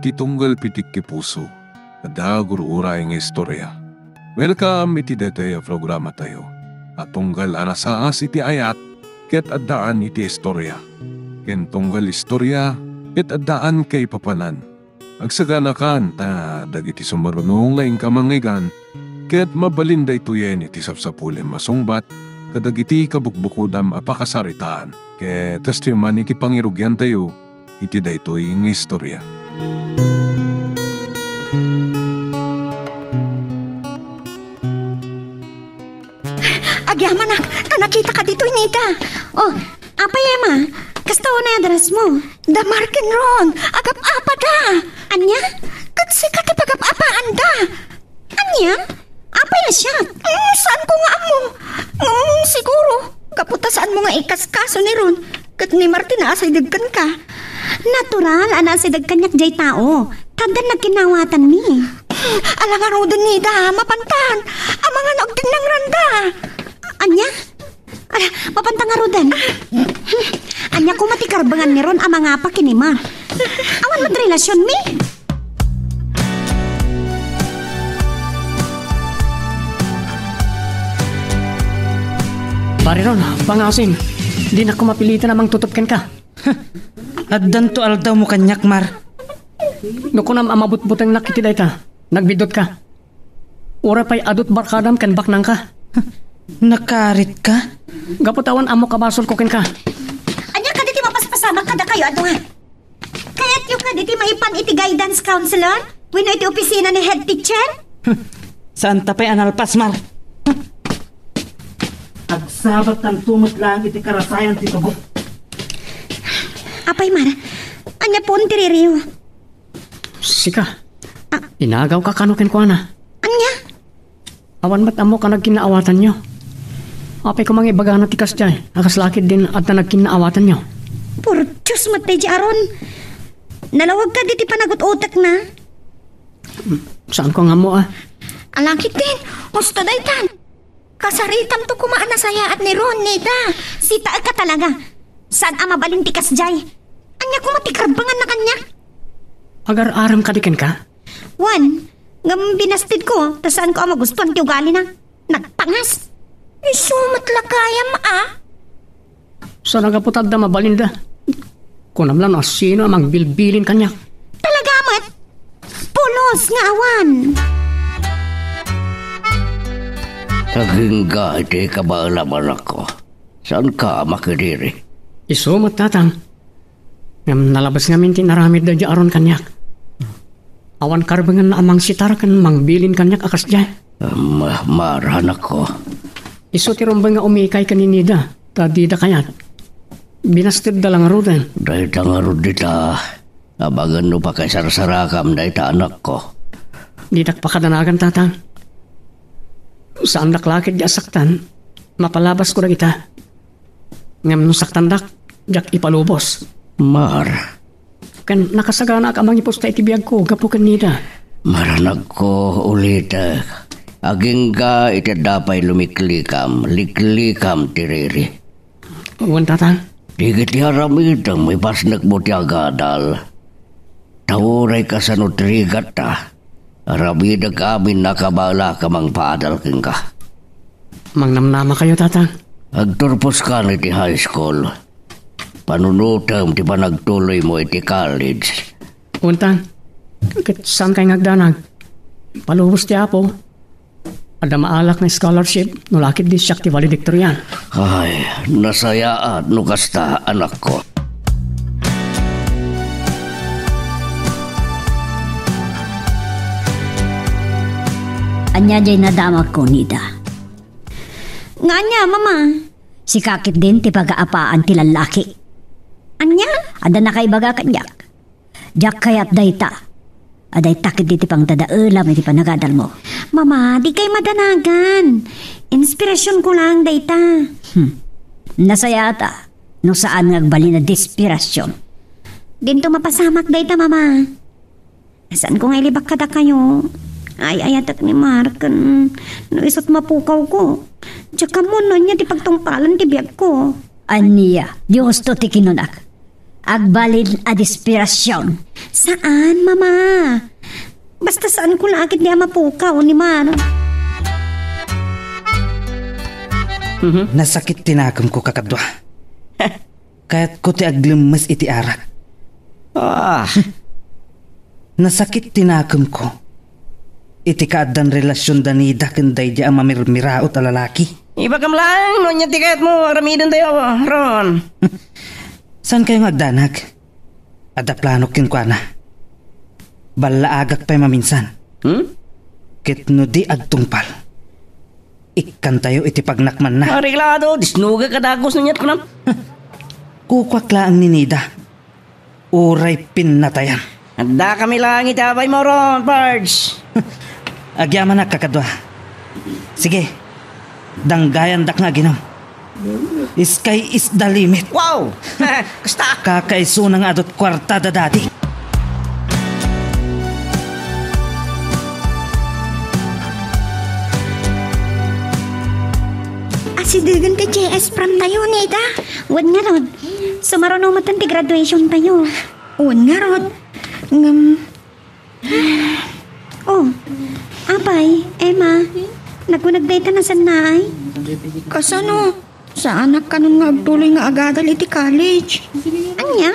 iti tunggal pitik ki puso. Ada gurura yung istorya. Welcome iti dete programa tayo. At tunggal anasaas iti ayat, ket addaan iti istorya. Ken tunggal istorya, ket addaan kay papanan. Agsaganakan ta dagiti sumarunong laing kamangigan, ket mabalinda ituyen iti sapsapulen masungbat, kadagiti kabukbukudam apakasaritaan. Ket testiman iti pangirugyan tayo, iti daytoy ng istorya. Agyaman nakita ka dito, Nita. Oh, apa yema? Kastaw na adres mo. Damarkin ron. Agap-apa da. Anya? Katsi ka ti pagap-apaan da. Anya? Apa na siya? Saan ko nga mo? Siguro. Kaputasaan mo nga ikaskaso ni ron. Kat ni Martin asidagkan ka. Natural, anasidagkan niyak jay tao. Tadan nagkinawatan mi. Alangan ro din, Nita. Mapantan. Ang mga nagdin ng randa. Anya? Ala, mapantang nga rodan. Anya ko matikarbangan ni ron ang mga pakinima. Awan madrelasyon mi. Pare ron, pangasin. Di na ko mapilitan namang tutupkan ka. At danto aldaw mo kanyak, Mar. Nuko nam amabut-butang nakitiday ta. Nagbidot ka. Ura pa'y adot barkadam kan baknang ka. Nakarit ka? Gaputawan amo kabasol ko ken ka. Anya ka diti mapaspasamak kada kayo ato nga. Kaya't yung ka diti maipan iti guidance counselor? Wino iti opisina ni head teacher? Saan tapay analpas, Mar? Agsabat ang tumot lang iti karasayan ti tubo. Apay, Mar. Anya po ang tiririyo. Sika. Inagaw ka kanukin ko na. Anya? Awan ba't amo ka nagkinaawatan nyo? Apay ko mga ibagana tikas dyan. Nakaslakit din at na nagkinaawatan nyo. Puro Diyos matay di aron. Nalawag ka diti panagot utak na. Saan ko nga mo Alangkit din. Gusto daytan. Kasaritam to kumaan na saya at ni Ron, Nita. Sita ka talaga. Saan ama balintikas jay? Anya ko matikarbangan na kanya. Agar-aram ka dikin ka? Juan, ngam binastid ko. Tas saan ko ama gustuhan ti ugali na? Nagpangas. Isumat lakayam Saan nagaputad na mabalinda? Kunam lang sino amang bilbilin kanya. Talaga amat? Pulos nga awan. Tagingga iti kabaalaman ako. Saan ka makidiri? Isumat tatang. Ngam nalabas ngamin tinaramid da di aron kanyak. Awan karbangan na amang sitar kan mangbilin kanyak akas dyan. Marahan ako. Iso tirumbang nga umikay kaninida. Tadida kayat. Binastid da lang rudan. Dahil nga rudita. Abagan no pa kay sarsarakam dahil ta anak ko. Didak pakadanagan tatang. Saan naklakid di asaktan. Mapalabas ko na kita. Ngam nung saktan dak. Jak ipalubos. Mar. Kan nakasagana ka amang iposta itibiyag ko. Gapo kanida. Maranag ko ulit. Aging ka iti dapay lumiklikam. Liklikam tiriri. Uwan tatang. Digit haramid ang may pasnak mo ti agadal. Tawuray ka sa nutrigat ta. Arabidag amin nakabala ka mang paadal king ka. Mangnamnama kayo tatang. Agturpos ka na iti high school. Panunutam ti panagtuloy mo iti college. Untang. Saan kayo ngagdanag? Palubos ti apo. Ada maalak na scholarship, nulakit di siya ti valedictorian. Ay, nasayaan no kasta anak ko. Anya jay nadamag ko, Nida. Nga anya, mama. Si kakit din ti pag-aapaan ti lalaki. Anya? Ada na kay baga kanyak. Jak kayat dayta. Aday takit di ti pang dadaulam iti panagadal mo. Mama, di kay madanagan. Inspirasyon ko lang, dayta. Nasaya ata. No saan ngagbali na dispirasyon. Dinto mapasamak, dayta, mama. Saan ko nga ilibak kada kayo? Ay, ayatak ni Mark. No isot mapukaw ko. Tsaka mo no niya di pagtungpalan ti biyag ko. Aniya, Diyos to ti kinunak. agbalin a desperasyon. Saan, mama? Basta saan ko lang agad niya mapukaw ni Mar. Nasakit tinakam ko kakadwa. Kaya't ko ti aglemes iti arak. Nasakit tinakam ko. Iti kaadan relasyon danida kanday di ang mamirmiraot a lalaki. Iba kam lang, no niya tiket mo, ramidan tayo, Ron. Saan kayo agdanag? Ada plano kin kwa na. Balaagak pa'y maminsan. Kitno di agtungpal. Ikan tayo iti pagnakman na. Reglado, disnuga kadagos na niya ko nam. Kukwak lang ni Nida. Uray pinatayan. Handa kami lang itabay mo, Ron, Pards. Agyaman na kakadwa. Sige. Danggayan dak nga ginom. Sky is the limit. Wow! Kasta! Kakaiso ng adot kwarta dati. Asidigan ti JS prom tayo, Nida. Wan nga rod. Sumaruno mo ti graduation tayo. Wan nga rod. Oh, apay, Emma. Nagunagdata na sa naay. Kasano? Sa anak ka nun nga agtuloy nga agadal iti college. Anya?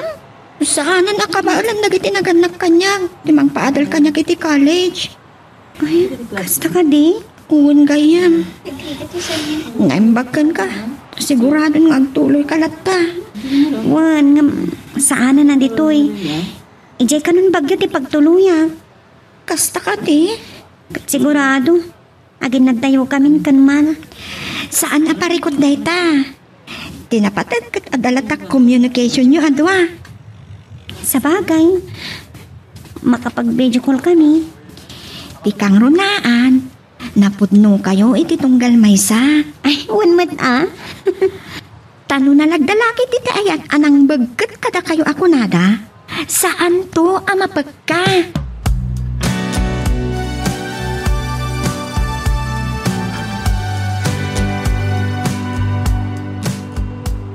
Sa anan akabalan nagiti naganak kanya. Timang paadal kanya iti college. Ay, kasta ka di? Uwan gayam. Naimbagan ka. Sigurado nga agtuloy ka latta. Wan, nga saan na dito eh. Ijay ka nun bagyo ti pagtuluya. Kasta ka ti? Sigurado. Agin nagdayo kami kanman. Saan na parikot dayta? Tinapatid kat adalatak communication nyo adwa. Sa bagay, makapag-video call kami. Tikang runaan. Napudno kayo iti tunggal maysa. Ay, unmat Tano na lagdalaki titi ayat anang bagkat kada kayo ako nada. Saan to ama pagka?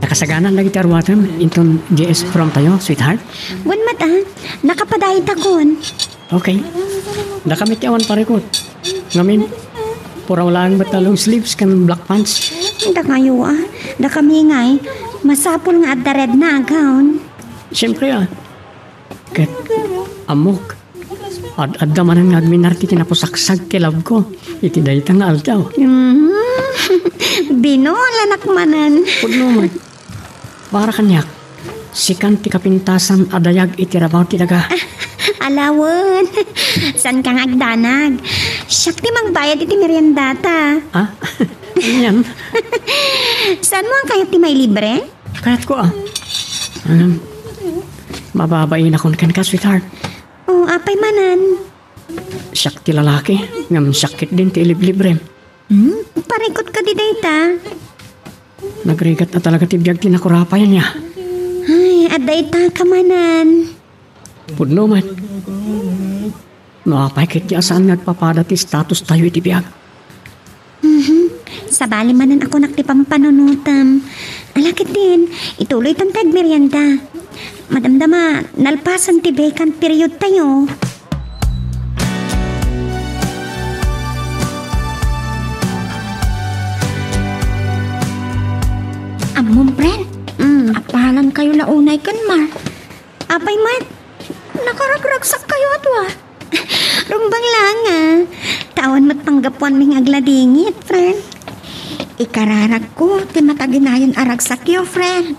Nakasaganan lagi ti arwatan, inton JS prom tayo, sweetheart. Unmat nakapadayit akon. Okay. Da kami ti awan parikot. Ngamin, puraw lang batalong sleeves kan black pants. Da kayo da kami ngay. Masapol nga at the red na gown. Siyempre ket amok. Ad-adda manan nga agminarti kinapusaksag kilab ko. Iti dayta nga altaw. Binolanak manan. Pudno man. Para kanyak. Sikan ti kapintasan adayag itirabaw ti daga. Alawon. San kang agdanag? Siyak ti magbayad iti meriendata. Yan. Saan mo ang kayo ti may libre? Kayat ko mababain akong kan ka, sweetheart. Oh, apay manan. Siyak ti lalaki. Ngam sakit din ti libre. Parikot ka di dayta. Nagrigat na talaga ti biyag tinakurapayan niya. Ay, at dayta ka manan. Pudno man. Noapay kit di asaan nagpapada ti status tayo iti biyag. Sa bali manan ako naktipang panunutam. Alakit din, ituloy tantag merienda. Madamdama, nalpasan ti vacant period tayo. Amom, friend. Apalan kayo launay kan, Mar. Apay, Mat. Nakaragragsak kayo atwa. Rumbang lang, Tawan mo't panggapuan ming agladingit, friend. Ikararag ko, timataginayon aragsak yo, friend.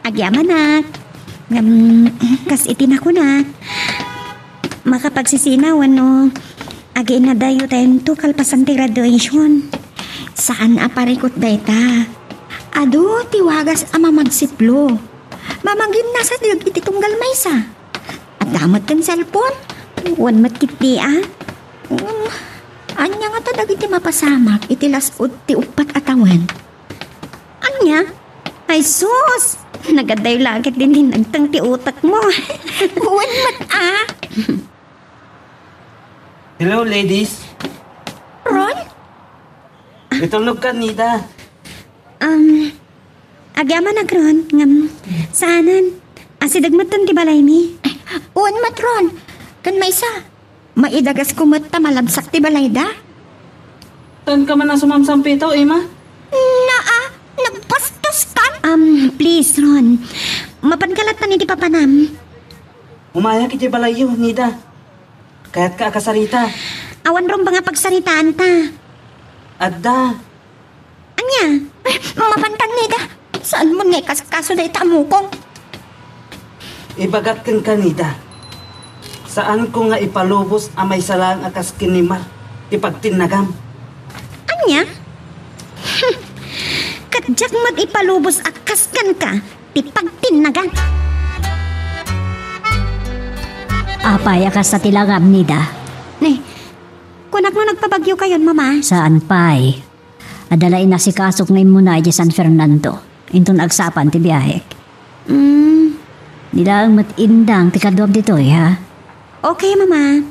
Agyaman nak. Kas itin ako na. Makapagsisinaw, agi na dayo tayo kalpasan ti graduation. Saan aparikot dayta? Ado, tiwagas ama magsiplo. Mamagin na sa dilag iti tunggal maysa. At damot kan cellphone. Wan matkiti anya nga tadag iti mapasamak iti lasod ti upat atawan. Anya? Ay sus! Nagaday langit din nagtang ti utak mo. Wan mat Hello, ladies. Ron? Itulog ka, Nida. Agyaman na Ron. Saanan? Asidagmatan ti balay mi. Uwan matron. Kan may isa. Maidagas kumot ta malabsak ti balay da. Tan ka man na sumamsampitaw, Emma? Nagpastos ka? Please, Ron. Mapankalat na ni ti papanam. Umaya kiti balayo, Nida. Kaya't ka akasarita. Awan ron ba nga pagsaritaan ta? Adda. Anya? Mapantag ni da. Saan mo nga kaso da itamu ko? Ibagat kang kanida. Saan ko nga ipalubos amay salang akas kinima. Ipagtinagam. Anya? Kadyak mag-ipalubos akas kan ka. Tipagtinagan. Apaya ka sa tilangam, Nida. Ne, kunak no nagpabagyo kayon, mama. Saan pa'y? Adalain na si kasok na muna di San Fernando. Intun agsapan ti biyahe. Nila ang matindang ti kadwab ditoy, ha? Okay, mama.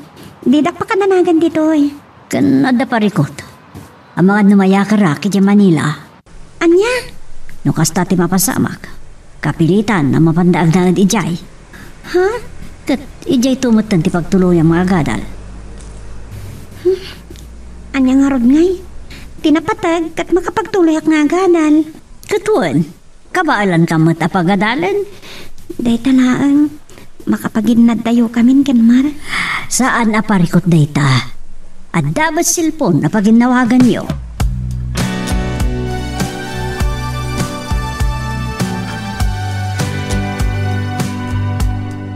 Didak pa kananagan ditoy. Kanada parikot. Ang mga numaya karaki di Manila. Anya? No kasta ti mapasamak. Kapilitan na mapandaag na ijay. Ha? Kat ijay tumutan ti pagtuloy ang mga gadal. Anya nga rod ngay. Tinapatag kat makapagtuloy ak nga ganal. Katuan, kabaalan ka mo't apagadalan. Day talaang makapaginad tayo kamin kanmar. Saan aparikot dayta? At dapat silpon na paginawagan niyo.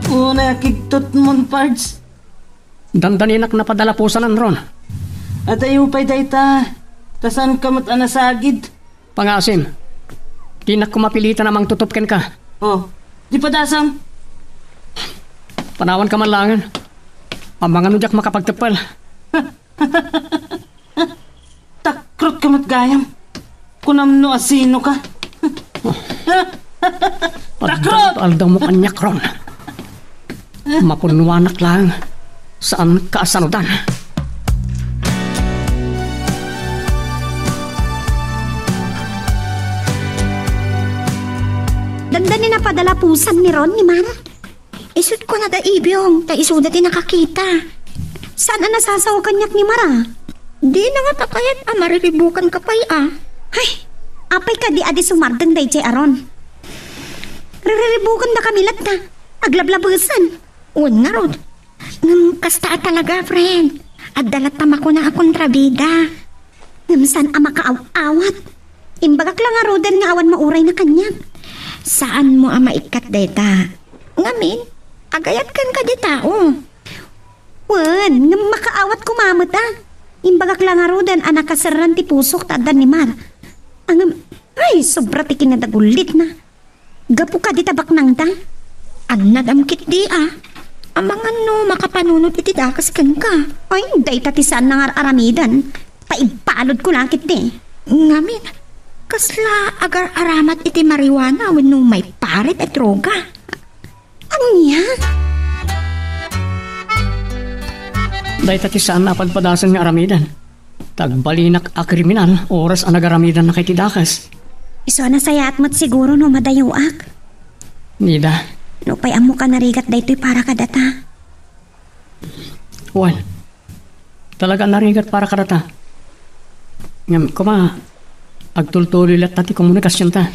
Una kigtot mon parts. Dandaninak na padalapusanan ron. At ayaw pa'y dayta. Tasan kamot anasagid. Pangasim, di na kumapilitan namang tutupken ka. Oh, di pa dasam. Panawan ka man langan. Ang mga nudyak makapagtapal. Takrot kamot gayam. Kunam no asino ka. Takrot! Aldaw mo kanyak ron. Mapunwanak lang. Saan ka asanudan? Dandanin na padalapusan ni Ron ni Mar. Isud ko na da ibyong. Ta isuda ti nakakita. Saan na nasasaw kanyak ni Mara? Di na nga takayat mariribukan ka pa'y Ay, apay ka di adi sumardan day chay aron. Ririribukan na kamilat na. Aglablabusan. Un nga rod. Kasta talaga, friend. At dalat tama ko na akong trabida. Saan makaaw-awat. Imbagak lang nga rodan nga awan mauray na kanyak. Saan mo maikat deta? Ngamin, agayat kan ka di tao. Wan, nga makaawat kumamot Imbagak lang nga rodan anak kasaran ti pusok tadan ni Mar. Ay, sobra ti kinadagulit na. Gapu ka di tabak nang ta. Ang nadamkit di Amangan no, makapanunod iti dakas kan ka. Ay, day tati saan nga aramidan. Paipalod ko lang kiti. Ngamin, kasla agar aramat iti marijuana wenno may parit at droga. Anya? Day tati saan napadpadasan nga aramidan. Tagbalinak a kriminal, oras ang nagaramidan na kay tidakas. Iso na sayat mo't siguro no madayuak. Nida. No pay amo ka narigat daytoy para kadata. Juan, talaga narigat para kadata. Ngam, kuma, agtultuloy lat tati komunikasyon ta.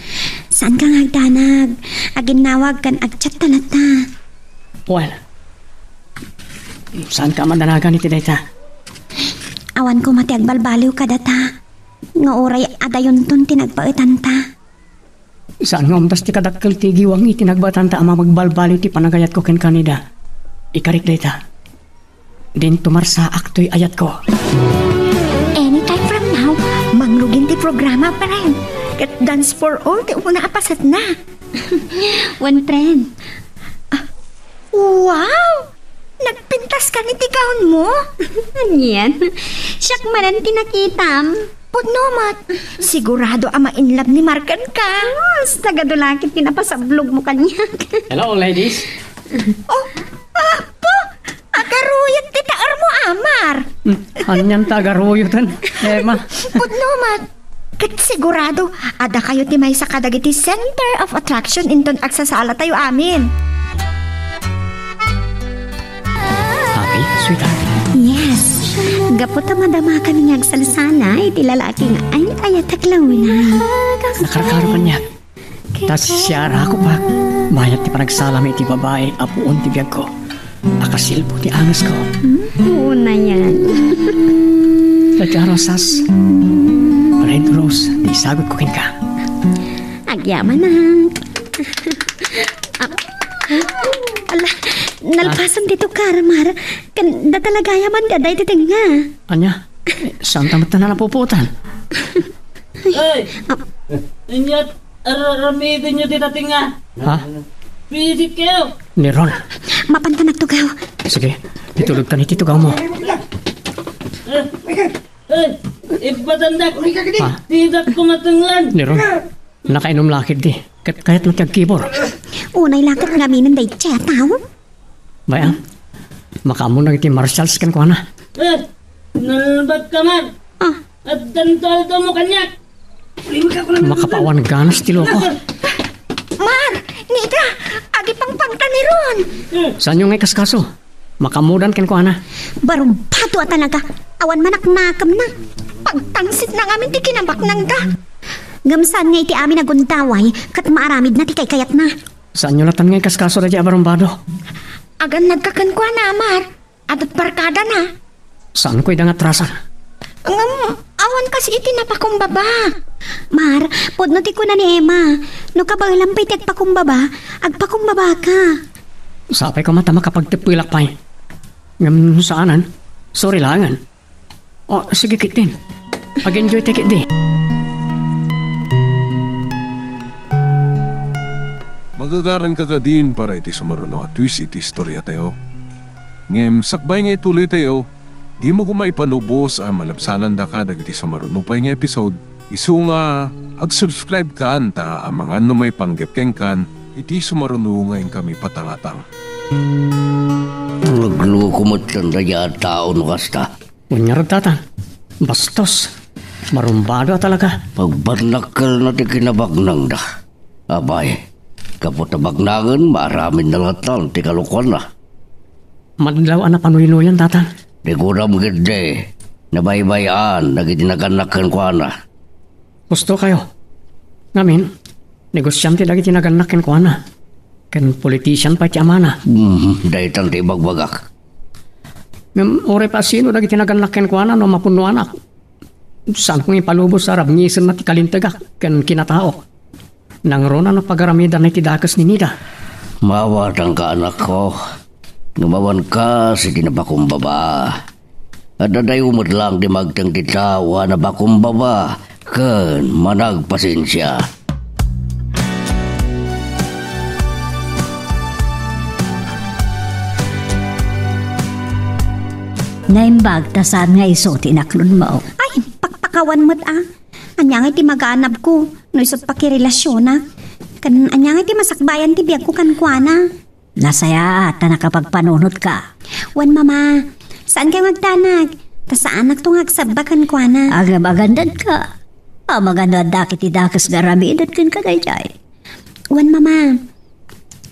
Saan kang agdanag? Aginawag kan agchat talata. Juan, saan ka mandanagan iti dayta? Awan ko mati agbalbaliw kadata. Nga oray adayon ton tinagpaitan ta. Saan nga umtas ti kadakkel ti giwang itinagbatan ta ama magbalbali ti panagayat ko ken kanida. Ikarik dayta. Din tumarsa aktoy ayat ko. Anytime from now, manglugin ti programa pa rin. Kat dance for all, ti una apasat na. One friend. Wow! Nagpintas ka ni ti gown mo? Yan. Siyak manan tinakitam. Pudnomat. Sigurado ama in love ni Markan ka. Tagadulakit tinapasablog mo kanya. Hello, ladies. Oh, po! Agaruyat ti taar mo, Amar. Anyan tagaruyutan. Emma. Pudnomat. Kat sigurado, ada kayo ti may sa kadagiti Center of Attraction inton agsasala tayo amin. sweetheart. Yes. Gaputa madama kami ngagsalsana, iti lalaki nga ay ayataklawin. Nakarakaro ka niya. Tas siyara ako pa. Mayat ti panagsalam iti babae, apuon ti biyag ko. Akasilpo ti angas ko. Una yan. Ladya rosas. Red rose, isagot ko ka. Agyaman na. Ala, nalpasan dito karamar. Kanda talaga yaman ka, dahi titing nga. Anya, saan tamat na napuputan? Ay! Inyat, aramidin nyo ditating nga. Ha? Pisit kayo. Ni Ron. Mapanta nagtugaw. Sige, itulog ka ni titugaw mo. Ay! Ipatandak. Ha? Tidak kumatanglan. Ni Ron, nakainom lakid di. Kahit magkagkibor. Unay lakit nga minan dahi siya tao. Bayan, makamu na iti marshals kan ko na. Nalbat ka man. At dantol mo kanyak. Makapawan ganas ti loko. Mar! Nita! Agi pang pangta ni Ron! Saan yung ngay kaskaso? Makamudan kan ko na. Barumpado talaga. Awan manak-nakam na. Pagtangsit na ngamin ti kinabak nang da. Gamsan nga iti amin naguntaway kat maaramid na ti kay kayat na. Saan yung natan ngay kaskaso na di abarumbado? Agan nagkakankwa na, Mar. At barkada na. Saan ko'y dangatrasan? Awan kasi iti napakumbaba. Mar, podno ti ko na ni Emma. No kabagalampay ti agpakumbaba, agpakumbaba ka. Sapay ko mata makapagtipilak pa eh. Ngam saanan? Sorry langan. O, sige kitin. Pag-enjoy take it di. Magagaran ka din para iti sumaruno at twist iti istorya tayo. Ngem, sakbay nga ituloy tayo, di mo kumaipanubos ang malabsanan da ka dagiti sumaruno pa nga episode. Isu nga, ag-subscribe ka anta ang mga may panggapkeng kan, iti sumaruno ngayon kami patangatang. Naglukumot kan daya tao no kasta. Unyarad tatan. Bastos. Marumbado talaga. Pagbanakal na ti kinabagnang da. Abay, kaputabagnagan, maraming nalatan ti kalukuan na. Madlaw na panuinuyan tatan. Di kuram gede, nabaybayan, nagitinaganakan ko na. Gusto kayo. Ngamin, negosyante lagi tinaganakin ko na. Kan politician pa ti amana. Dahil tanti bagbagak. Ngam, ore pa sino lagi tinaganakin ko na no mapunuan ako. Saan kong ipalubos sa rabngisan na ti kalintagak kan kinatao. Nang rona na pagaramida na itidakas ni Nida. Mawatang ka anak ko. Numawan ka si tinabakumbaba. At daday umod lang di magtang titawa na bakumbaba. Kan managpasensya. Naimbag ta saan nga iso tinaklon mo. Ay, pakpakawan mo't Anya nga iti mag-aanap ko. No isot pakirelasyon na. Kan anya nga iti masakbayan ti biyag ko kankwana. Nasaya at nakapagpanunot ka. Wan mama, saan kayo magtanag? Ta saan nagtungag sabakan kwa na? Agam-agandad ka. Magandad dakit idakas garamidad kan kadayjay. Wan mama,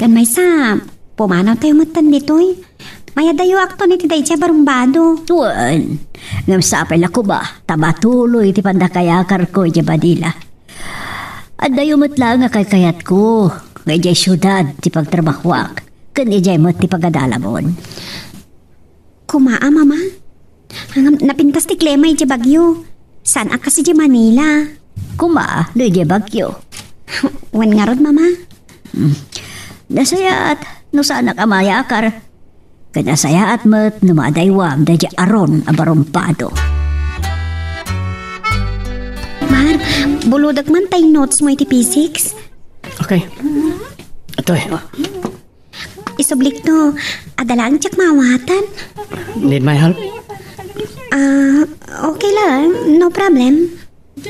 kan may sa pumanaw tayo matan dito'y. Maya dayo akto ni tiday siya barumbado. Wan, ngam sapay lako ba, tabatuloy ti pandakayakar ko di badila. At dayo matla nga kayat ko, ngay jay syudad ti pagtrabahwak, kan ijay mo ti pagadalamon. Kumaa mama, hanggang napintas ti Clemay di Bagyo. Saan ka si di Manila? Kuma, di bagyo. Wan nga rod mama. Nasayat, no sana ka mayakar. Kanasayat mo't numadaywam da di aron abarumpado. Mar, buludag man tay notes mo iti P6. Okay. Ito eh. Isublik to, adalang tsak mawatan. Need my help? Okay lang, no problem.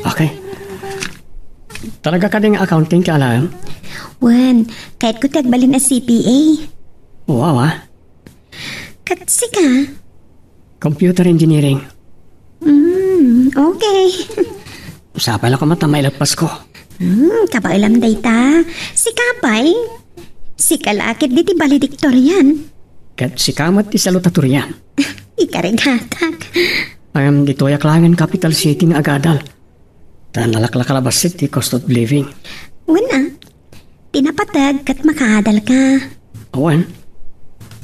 Okay. Talaga ka ding accounting ka alam? Wan, kahit ko tagbalin na CPA. Wow Katsi ka? Computer engineering. Okay. Sapay lang ko mata may lagpas ko. Kapailam data. Si Kapay? Si kalakit di ti valedictorian. Kat si kamat ti salutatorian. Ikarigatag. Dito ay Aklangan Capital City nga agadal. Nalaklakalabas city cost of living. Wala. Pinapatag kat makaadal ka. Awan.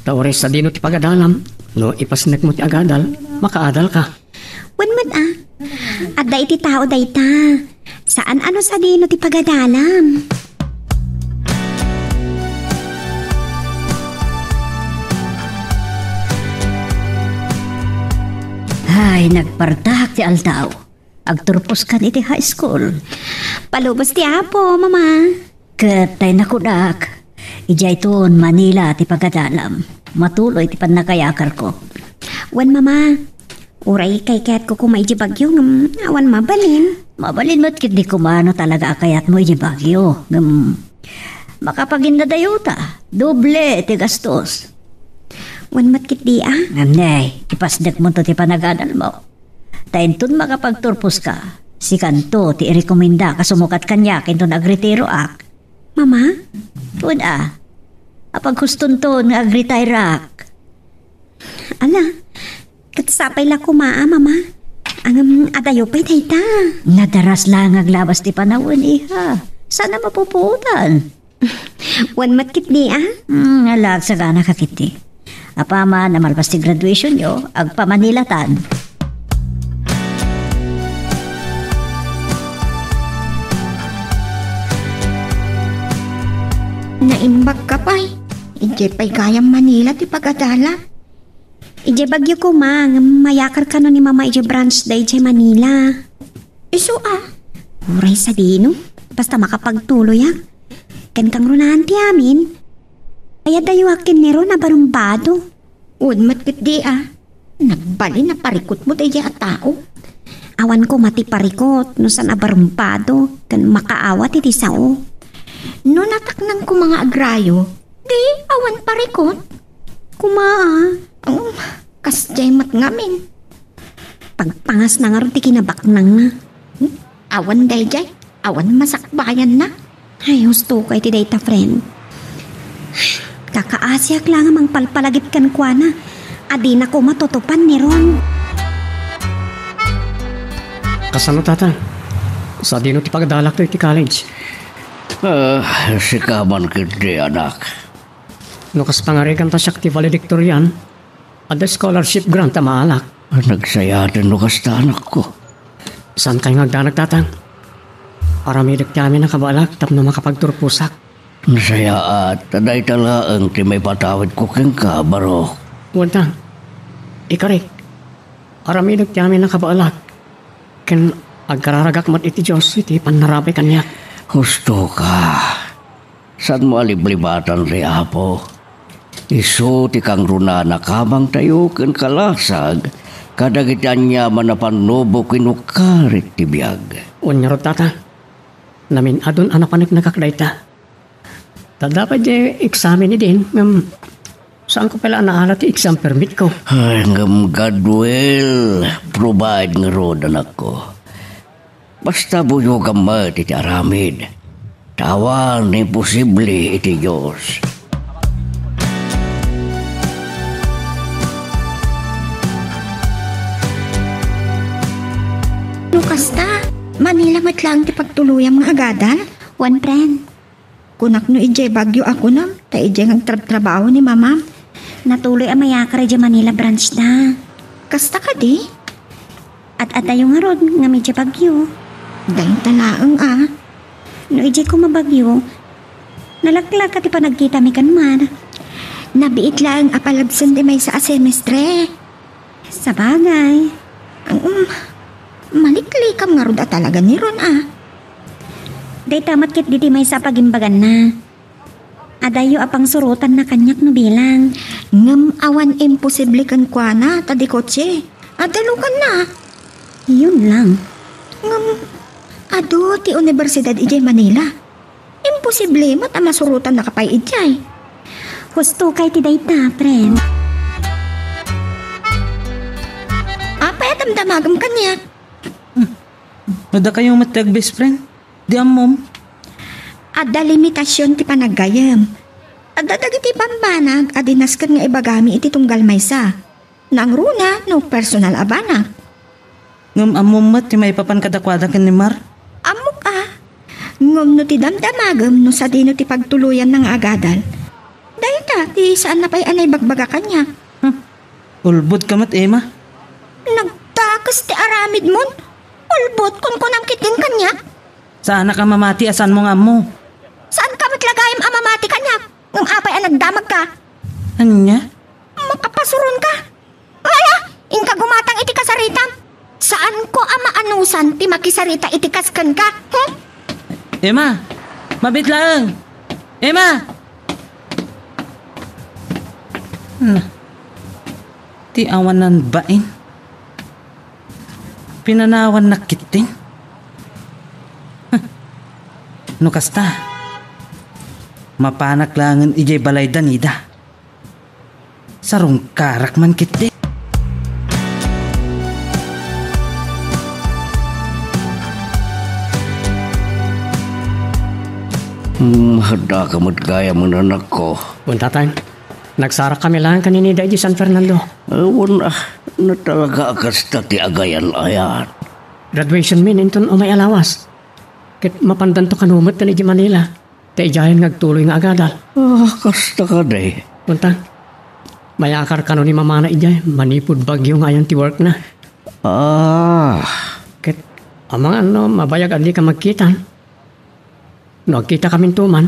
Tawari sa dino ti pagadalam. No ipasnek mo ti agadal, makaadal ka. Wan man Adda iti tao dayta. Saan ano sa dino ti pagadalam? Ay, nagpartak ti altaw. Agturpos kan iti high school. Palubos ti apo, mama. Katay nakudak. Ijay ton Manila ti pagadalam. Matuloy ti panakayakar ko. Wan mama. Uray kay kayat ko kumay di bagyo ngam awan mabalin. Mabalin mo't kit di kumano talaga akayat mo iti bagyo. Makapagindadayuta. Doble ti gastos. Wan matkit di Anday, ipasdak mo to ti panagadal mo. Taintun makapagturpos ka. Si kanto ti irekomenda kasumukat kanya kinto nagretiro ak. Mama? Tun apag huston to nga agretire ak. Ala, katsapay la kumaa, mama. Ang adayo pa'y tayta. Nadaras lang aglabas ti panawin iha. Sana mapuputan. Wan matkit di Alag sa gana kakiti. Apama na malpas ti graduation yo, agpamanilatan. Naimbag ka pa'y. Ije pa'y gayang Manila ti pagadala. Ije bagyo ko mayakar ka no ni mama ije branch da ije Manila. Iso uray sa dino. Basta makapagtuloy Ken kang runahan ti amin. Kaya dayo akin nero na barumbado. Udmat kit di Nagbali na parikot mo dahi a tao. Awan ko mati parikot no san abarumbado. Kan makaawat iti sao. No nataknang ko mga agrayo. Di awan parikot. Kasjay mat ngamin. Pagpangas na nga rin ti kinabaknang na. Awan dahi jay. Awan masakbayan na. Ay husto kay ti dayta friend. Kakaasyak lang amang palpalagip kan kwa na. Adi na ko matutupan ni Ron. Kasano tata? Sa dino ti pagdalak to iti college. Sikaman kiti anak. No kas pangarikan ta siya ti valedictorian. Ada scholarship grant ta maalak. Nagsayatan no kasta anak ko. Saan kayo ngagdanag tatang? Aramidik ti amin nakabalak tapno makapagturpusak. Nasaya at taday talaang ti may patawid ko keng ka, baro. Wala. Ikarik. Aramidik ti amin nakabalak. Ken agkararagak mat iti Diyos iti panarabi kanya. Husto ka. Saan mo aliblibatan ri apo? Isu ti kang runa na kamang tayo ken kalasag. Kadagitan niya manapanubo kinukarit ti biyag. Unyarot tata. Namin adon anapanik nakakdayta. Dapat di examen ni din. Saan ko pala naalat yung exam permit ko? Ay, God will provide nga road anak ko. Basta buyo gamat iti aramid. Tawan imposible iti Diyos. Kasta, Manila matlang ti pagtuluyang mga agadal. One friend. Kunak no ije bagyo ako na. Ta ije ng trabaho ni mama. Natuloy ang mayakar ije Manila branch na. Kasta ka di? At adayo nga rod nga medyo bagyo. Dahil talaang No ije ko mabagyo. Nalaglag ka ti pa nagkita mi kanman. Nabiit lang apalabsan di may sa semestre. Sa bagay. Maliklikam nga rod talaga ni Ron Day tamat kit diti may sa pagimbagan na. Adayo apang surutan na kanyak no bilang. Ngam awan imposible kan kwa na tadi kotse. Adalukan na. Yun lang. Ngam ado ti Universidad ijay Manila. Imposible mat ang masurutan na kapay ijay. Husto kay ti dayta, friend. Apay damdamagam kanya. Ada kayong matag best friend? Di mom. Ada limitasyon ti panagayam. Ada dagiti pambanag adinaskan nga ibagami iti tunggal maysa. Nang runa no personal abana. Ngam amumat ti may papan kadakwada ken ni Mar. Amok ngum no ti damdamagam no sa dino ti pagtuluyan ng agadal. Dahil ti saan na pa'y anay bagbaga kanya. Ulbod ka mat, Emma. Nagtakas ti aramid mon. Ulbot kun kunang kitin kanya. Sana ka mamati asan mo nga mo. Saan ka matlagayam amamati kanya? Ngum apay nagdamag ka. Anya? Makapasuron ka. Aya, inka gumatang iti kasaritam. Saan ko amaanusan ti makisarita iti kaskan ka? Emma! Mabit lang! Emma! Ti awanan bain. Pinanawan na kitin. No kasta. Mapanak langan ijay balay danida. Sarong karak man kitin. Hada ka mo't gaya mo na anak ko. Tatang, nagsarak kami lang kanini da San Fernando. Ewan na talaga kasta ti agayan ayat. Graduation min inton umay alawas. Kit mapandan to kanumot na di Manila. Ta ijayan ngagtuloy nga agadal. Kasta ka day. Puntang, mayakar ka no ni mama na ijay. Manipod bagyo ngayon ti work na. Kit amang mabayag andi ka magkitan. Nagkita kaming tuman.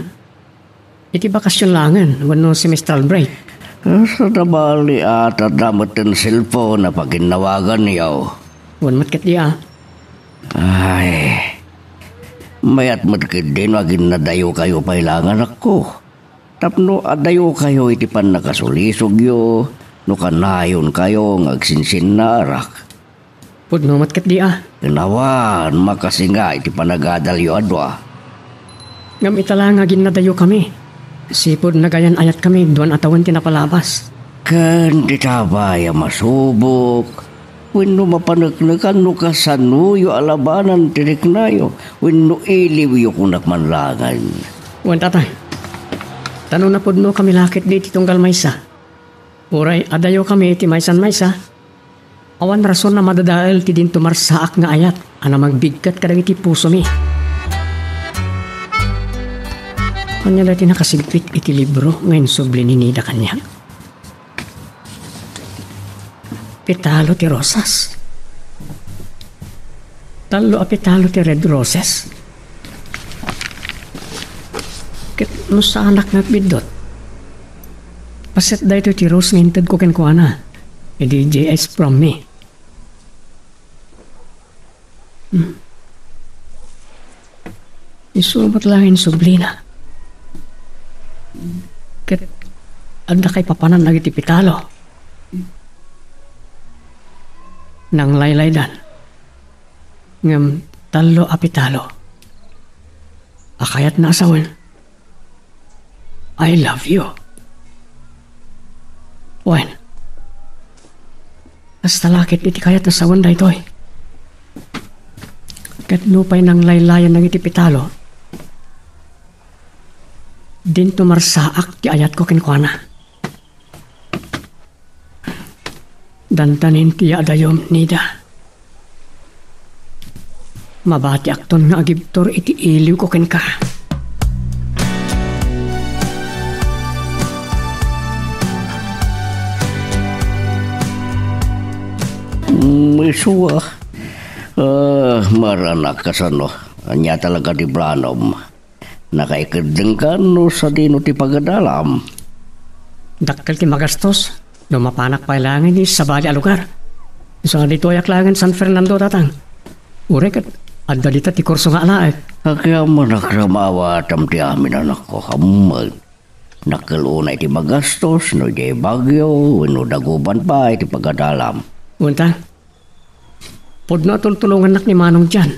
Iti bakasyon langan, wano semestral break. Sa nabali at damot ng cellphone na paginawagan niyaw. Wan matkit diya. Ay, mayat matkit din wagin nadayo kayo pailangan ako. Tapno adayo kayo iti pan nakasulisog yo, no kanayon kayo ngagsinsin na arak. Pudno matkit diya. Ginawan, makasinga iti panagadalyo adwa. Ngam itala nga ginadayo kami. Sipod nagayan ayat kami, duwan atawan tinapalabas. Kan di tabaya masubok. Wino mapanagnagan no kasanuyo alabanan tirik nayo. Wino iliw yung kunak manlangan. Wan tatay. Tanong na pudno kami lakit di titunggal maysa. Uray adayo kami iti maysan-maysa. Awan rason na madadael ti din tumarsaak nga ayat. Ana magbigkat kadang iti puso mi. Kanya dati nakasigpit iti libro ngayon subli ni Nida kanya. Petalo ti rosas. Talo a petalo ti red roses. Kit no sa anak na bidot. Paset da ito ti rose ngintad ko kenkuana. E DJS from me. Isumat lang in subli na. Ket anda kay papanan lagi ti pitalo. Nang laylaydan. Ngam talo a pitalo. Akayat na asawan. I love you. Wen. Hasta lakit iti kayat asawan da itoy. Ket lupay nang laylayan ng iti pitalo. Din tumarsaak ti ayat ko kinkwana. Dantanin ti adayom Nida. Mabati akton nga agibtor iti iliw ko kinka. Isuwa. Maranak ka sa no. Anya talaga di Branom. Nakaikadeng ka no sa dino ti pagadalam. Dakkel ti magastos. Lumapanak pa ilangan ni sa bali a lugar. So dito ayak langan San Fernando tatang. Urek at adalita ti kurso nga alaek. Kaya mo nakramawa tam ti amin anak ko hamag. Nakalunay ti magastos no di bagyo. No daguban pa iti pagadalam. Untang. Pud na tultulungan nak ni Manong dyan.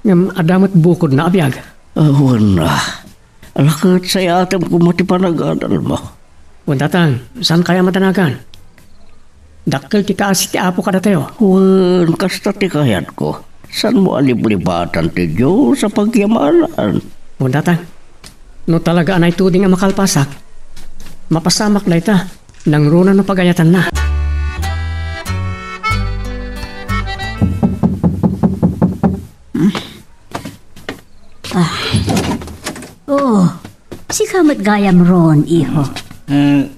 Ngam adamot bukod na abiyag. Wala. Alakat sa atam ko mati panagadal mo. Tatang, saan kaya matanagan? Dakkel ti kaasi ti apo kada tayo. Wan, kasta ti kayat ko. San mo aliblibatan ti Diyos sa pagyamanan? Tatang, no talaga anay tuding ang makalpasak, mapasamak na ita, nang runa no pagayatan na. Oh, si kamat gayam ron, iho.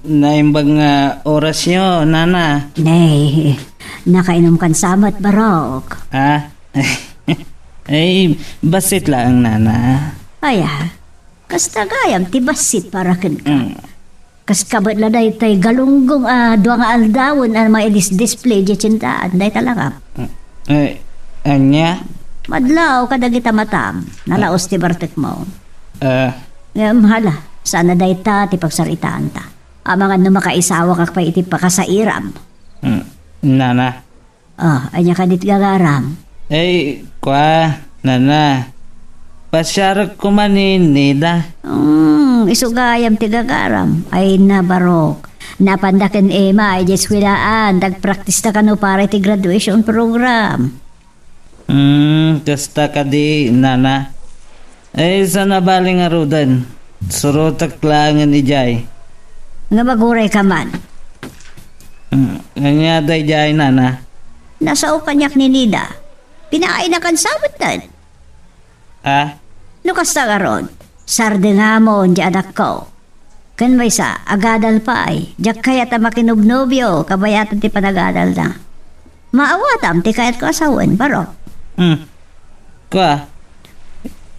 Naimbag nga oras nyo, nana. Nay, nakainom kan samat barok. Ah? Ay, basit lang, nana. Aya, kasta gayam ti basit para ken ka. Kas kabat la day tay galunggong dua nga aldawon ang may display di cintaan day talakap. Anya? Madlaw kada kita matam, nalaos ti bartek mo. Hala, sana day ta ti pagsaritaan ta. Amangan no makaisawa kak pa iti pakasairam. Nana? Anya kadit gagaram. Nana. Pasyarak ko maninida. Isugayam ti gagaram. Ay na barok. Napandaken ema ay jeswilaan. Dagpraktis na kano para ti graduation program. Kasta ka di, nana. Sana baling arudan. Surotak langan ijay. Nga maguray ka man. Nga day jay, nana. Nasa ukanyak ni Nida. Pinaay na kan sabot nan. Lukas na karon. Sarde nga mo, di anak ko. Kan may sa, agadal pa ay. Diyak kaya ta makinubnobyo, kabayatan ti panagadal na. Maawatam, ti kayat ko asawan, baro.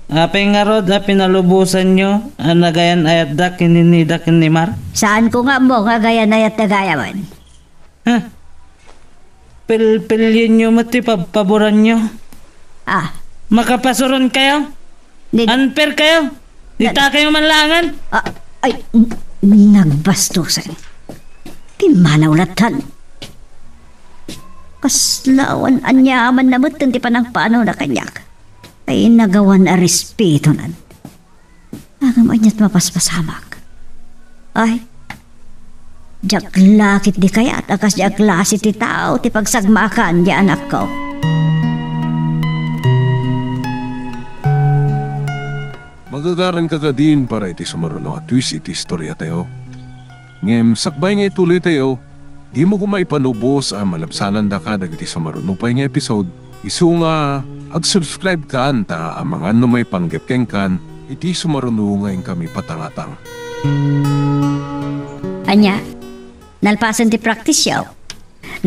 Apay nga rod, pinalubusan nyo, nagayan ayat da, kininida, kinimar? Saan ko nga mo, nga gayan ayat na gayaman? Pilin nyo mati, paboran nyo. Makapasuron kayo? Unfair kayo? Dita kayo manlangan? Nagbastusan. Timanawlatan. Kaslawan anyaman na mutan ti panang paano na kanyak. Ay nagawan a respeto nan. Agam anyat mapaspasamak. Ay, jak lakit di kaya at akas jak lasit ti tao ti pagsagmakan di anak ko. Magagaran ka ka din para iti sumaruno at twist iti istorya tayo. Ngem sakbay nga ituloy tayo, di mo kumaipanubos ang malabsanan da ka dagiti sumaruno pa nga episode. Isu nga ag-subscribe ka anta ang mga may panggepkeng kan iti sumaruno nga kami patangatang. Anya, nalpasan ti practice yaw.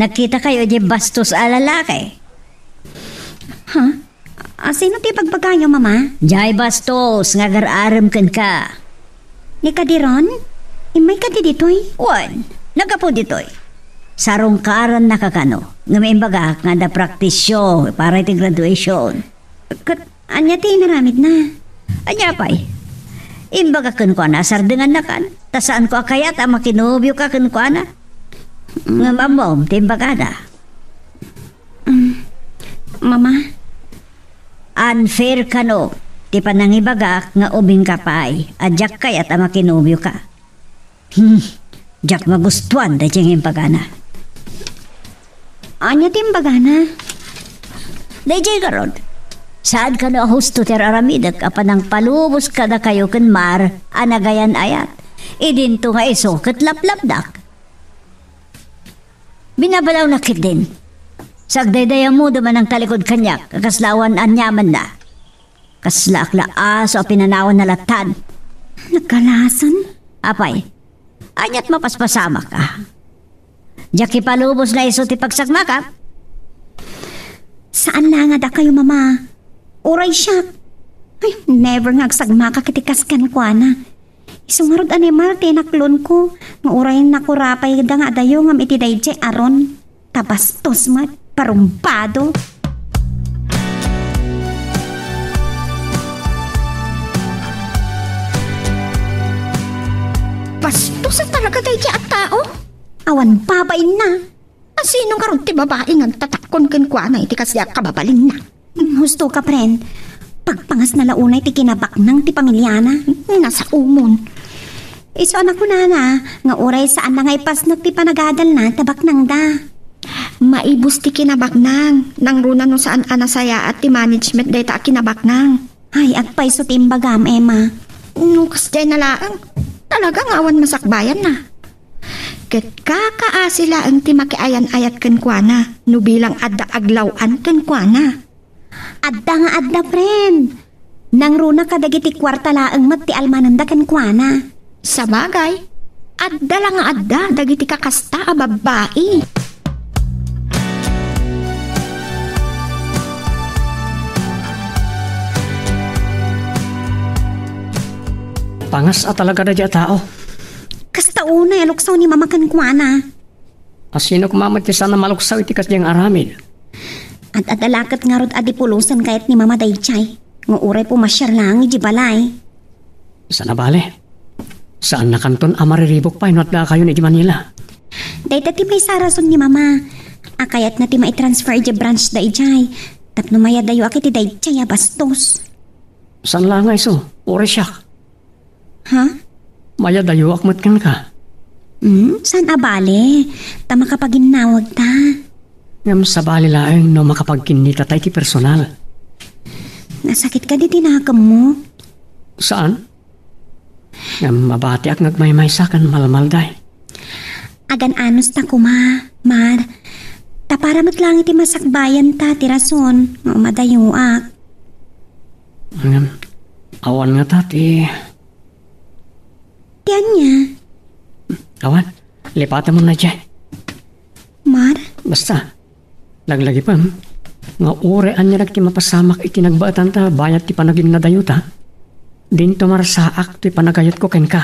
Nagkita kayo di bastos a lalaki. Sino ti pagpagayo, mama? Jay bastos, nga gararam kan ka. Ni kadiron? Imay ka di ditoy? Wan, nagapo ditoy. Sarong karan nakakano. Nga may imbaga nga da praktisyo para iti graduation. Anya ti naramid na. Anya pa'y. Imbaga kan ko na, sardengan na kan. Tasaan ko akayat ang makinubyo ka kan ko na. Nga mamom, ti imbaga na. Mama? Unfair ka no. Ti panangibagak nga ubing kapay. Adyak kayat ang makinubyo ka. Jak magustuhan da diyang impagana. Anya timbagana? Dayjay garod. Saan ka na husto ter aramidak apanang palubos ka na kayo kan mar anagayan ayat. Idinto nga iso kat laplapdak. Binabalaw na kit din. Sagdaydaya mo duman ang talikod kanyak kaslawan anyaman na. Kaslakla aso pinanawan na latan. Nagkalasan? Apay. Anyat mapaspasama ka. Jaki palubos na iso ti pagsagma ka? Saan lang nga da kayo, mama? Uray siya. Ay, never nga agsagma ka kitikaskan ko, na. Isungarod animal, tinaklon ko. Nga uray na kurapay da nga dayo ngam itidayje aron. Tabastos mat, parumpado. Bastusan talaga tayo at tao. Awan babain na. Sino karon ti babae nga tatakon ken kwa na iti kasya kababalin na. Husto ka, friend. Pagpangas na launay ti kinabak nang ti pamilyana. Nasa umon. Iso anak ko na nga uray saan na nga ipas na ti panagadal na tabak nang da. Maibus ti kinabak nang. Nang runa no saan anasaya at ti management day ta kinabak nang. Ay, agpay so timbagam, Emma. Nukas day na laang. Talagang awan masakbayan na. Ket kakaasila ang ti makiayan-ayat ken kuana, no bilang adda aglawan ken kuana. Adda nga adda, friend. Nang runa kadagiti kwarta laang mat ti almananda ken kuana. Sa bagay, adda lang nga adda dagiti kakasta a babae. Pangas at talaga na dya tao. Kasta una luksaw ni mama ken kuana. Asino kumamat ti sana maluksaw iti kasyang aramid. At adalakat nga rod adipulusan kahit ni mama daychay. Nga uray po masyar lang iji balay. Sana bale? Saan na kanton amariribok pa inot na kayo ni Manila? Dahil ti may sarason ni mama. Akayat na ti maitransfer iji branch da ijay. Tapno maya dayo akiti daychay a bastos. Saan lang nga iso? Ure siya. Ha? Maya dayo akmat kan ka. Saan abale? Tama kapag ginawag ta. Ngam sa bali laeng no makapagkinita tayo ti personal. Nasakit ka di tinakam mo. Saan? Ngam mabati ak nagmaymaysakan malmalday. Agan anos ta kuma, Mar. Taparamat lang iti masakbayan ta ti rason. Nga umadayuak. Ngam, awan nga tati. Tiyan niya. Awan, lipatan mo na dyan. Mar? Basta, laglagi pa. Nga urean niya nagti mapasamak iti nagbaatan ta bayat ti panaging nadayuta. Din tumarasaak ti panagayot ko ken ka.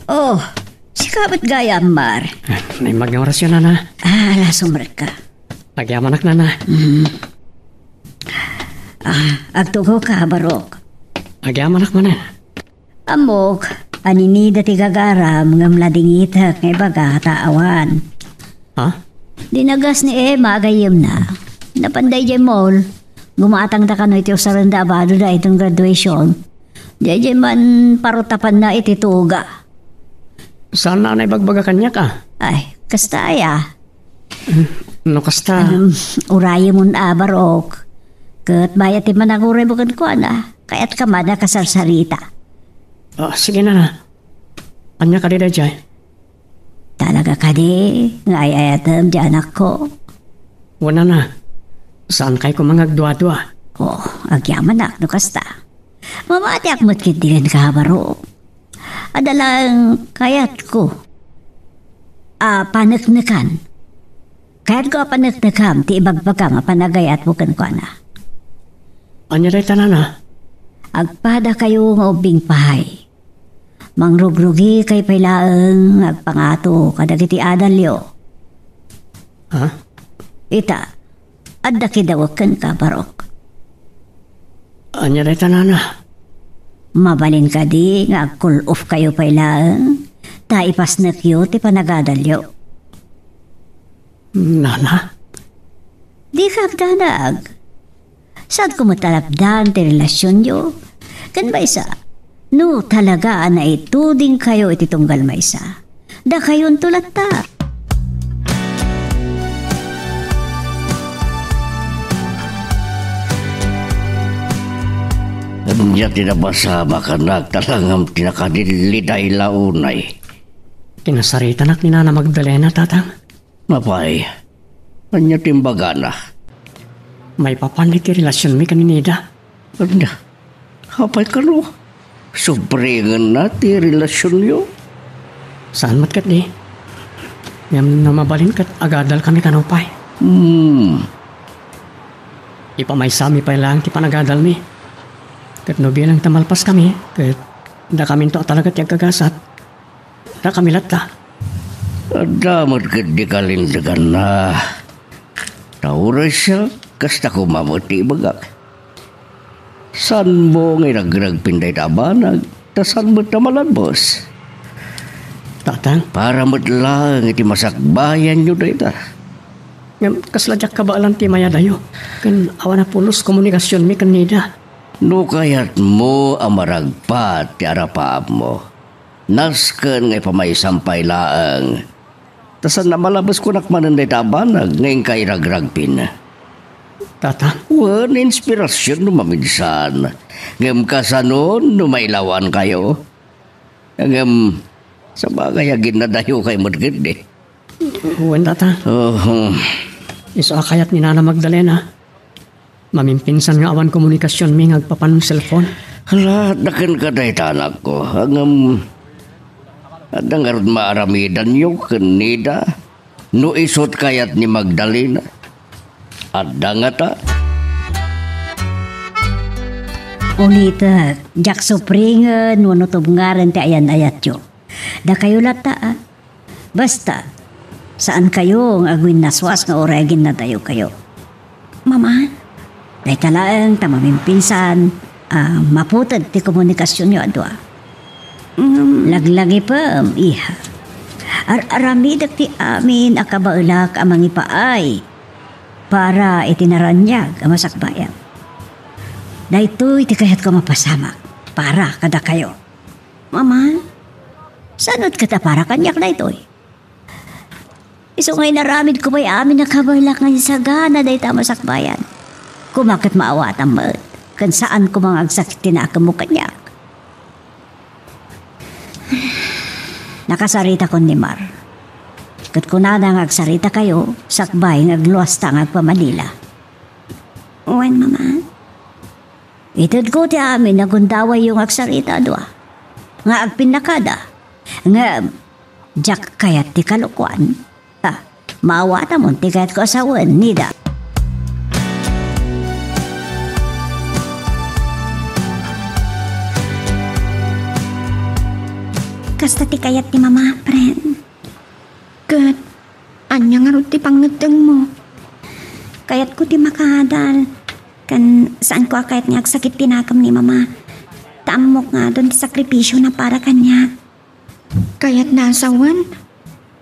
Oh, sikabat gaya, Mar. May mag-orasyon na na. Lasumre ka. Nagyamanak na na. Agtugo ka, Barok. Nagyamanak mo na. Amok, aninida ti gagaram ngam ladingitak ngay baga taawan. Ha? Dinagas ni Emma agayim na. Napanday jay mall. Gumatang ta kano iti usaranda abado da itong graduation. Jay man parutapan na iti tuga. Saan na naibagbaga kanya ka? Ay, kastaya. No kasta. Urayi mo na Barok. Kat bayat ti managure bukan ko na. Kaya't ka man nakasarsarita. Sige na na. Anya ka di da dyan? Talaga ka di. Ngayayatam di anak ko. Wala na. Saan kayo kumangagdwa-dwa? Oh, agyaman na, no kasta. Mamati akmat kintigan ka, Barok. Adalang kayat ko. Panaknakan. Kayat ko panaknakam, ti ibagbagam panagayat mo kan ko na. Anya day tanana? Agpada kayo nga ubing pahay. Mangrugrugi kay pailaang agpangato kadagiti adalyo. Ha? Ita, adda kidawakan ka, Barok. Anya day tanana? Mabalin ka di nga cool off kayo pailaang. Taipas na kyo ti panagadalyo. Nana? Di ka agdanag. Saan kumatalapdan ti relasyon nyo? Kan ba isa? No, talaga na ituding kayo iti tunggal maysa. Da kayon tulat ta. Anya tinabasama ka nagtalangam tinakadiliday launay. Kinasarita nak ni Nana Magdalena, tatang. Mapay, anya timbaga na. May papanit ti relasyon mi kaninida. Anya, hapay ka no. Subringan na ti relasyon nyo. Saan matkat di? Ngam na mabalin kat agadal kami kanupay. Ipamaysami pa lang ti panagadal mi. Kat no bilang tamalpas kami, kat da kami to talaga ti agkagasat. Da kami latta. Adamot gadi kalindagan na. Taura siya, kasta kumamati bagak. San mo ngay nagrag pinday tabanag, tasan mo't namalan, boss? Tatang, Para mo't lang iti masakbayan nyo na ita. ngam kasladyak ka ba alam ti maya dayo? Kan awan na pulos komunikasyon mi kanida. No kayat mo ang maragpat ti arapaap mo. Nasken ngay pamaisampay laang. Tasan na malabas ko nakmanan na tabanag ngayon kay ragragpin. Tatang, Wan inspirasyon no maminsan. Ngem kasanon no mailawan kayo. Ngem Sa bagay, agin na dayo kay Madrid eh. Huwag ta. Iso akayat ni Nana Magdalena. Mamimpinsan nga awan komunikasyon mi ngagpapan cellphone. Hala, dakan ka dahi tanak ko. Hangam, adang arod maaramidan yung kanida. No isot kayat ni Magdalena. Adang ata. Unita, jak supringan, wano tubngaran ti ayan-ayat yo. Da kayo lata, Basta, saan kayo ang agwin naswas nga oregin na tayo kayo? Mama, Dahil talaang tamamimpinsan, maputad ti komunikasyon nyo adwa. Laglagi pa, iha. Aramidak ti amin akabaulak amang ipaay para itinaranyag ang masakbayan. Dahito iti kayat ko mapasamak para kada kayo. Mama, Sanod kata para kanyak na ito eh. Iso ngay naramid ko ba'y amin nakabaulak ngayon sa gana dahil masakbayan. Kumakit maawat ang mat, kan saan ko mga agsakit tinakam mo kanyak. Nakasarita ko ni Mar. Kat ko na agsarita kayo, sakbay ngagluwas tangag pa Manila. uwan mama. Itod ko ti amin nagundaway yung agsarita doa. Nga agpinakada. Nga, jak kayat ti kalukwan. Maawata mo ti kayat ko asawan, nida. Kasta ti kayat ti mama, friend. Good. Anya nga rin ti pangatang mo. Kayat ko ti makadal. Kan saan ko kayat niya sakit tinakam ni mama. Taamok nga doon ti sakripisyo na para kanya. Kayat na asawan.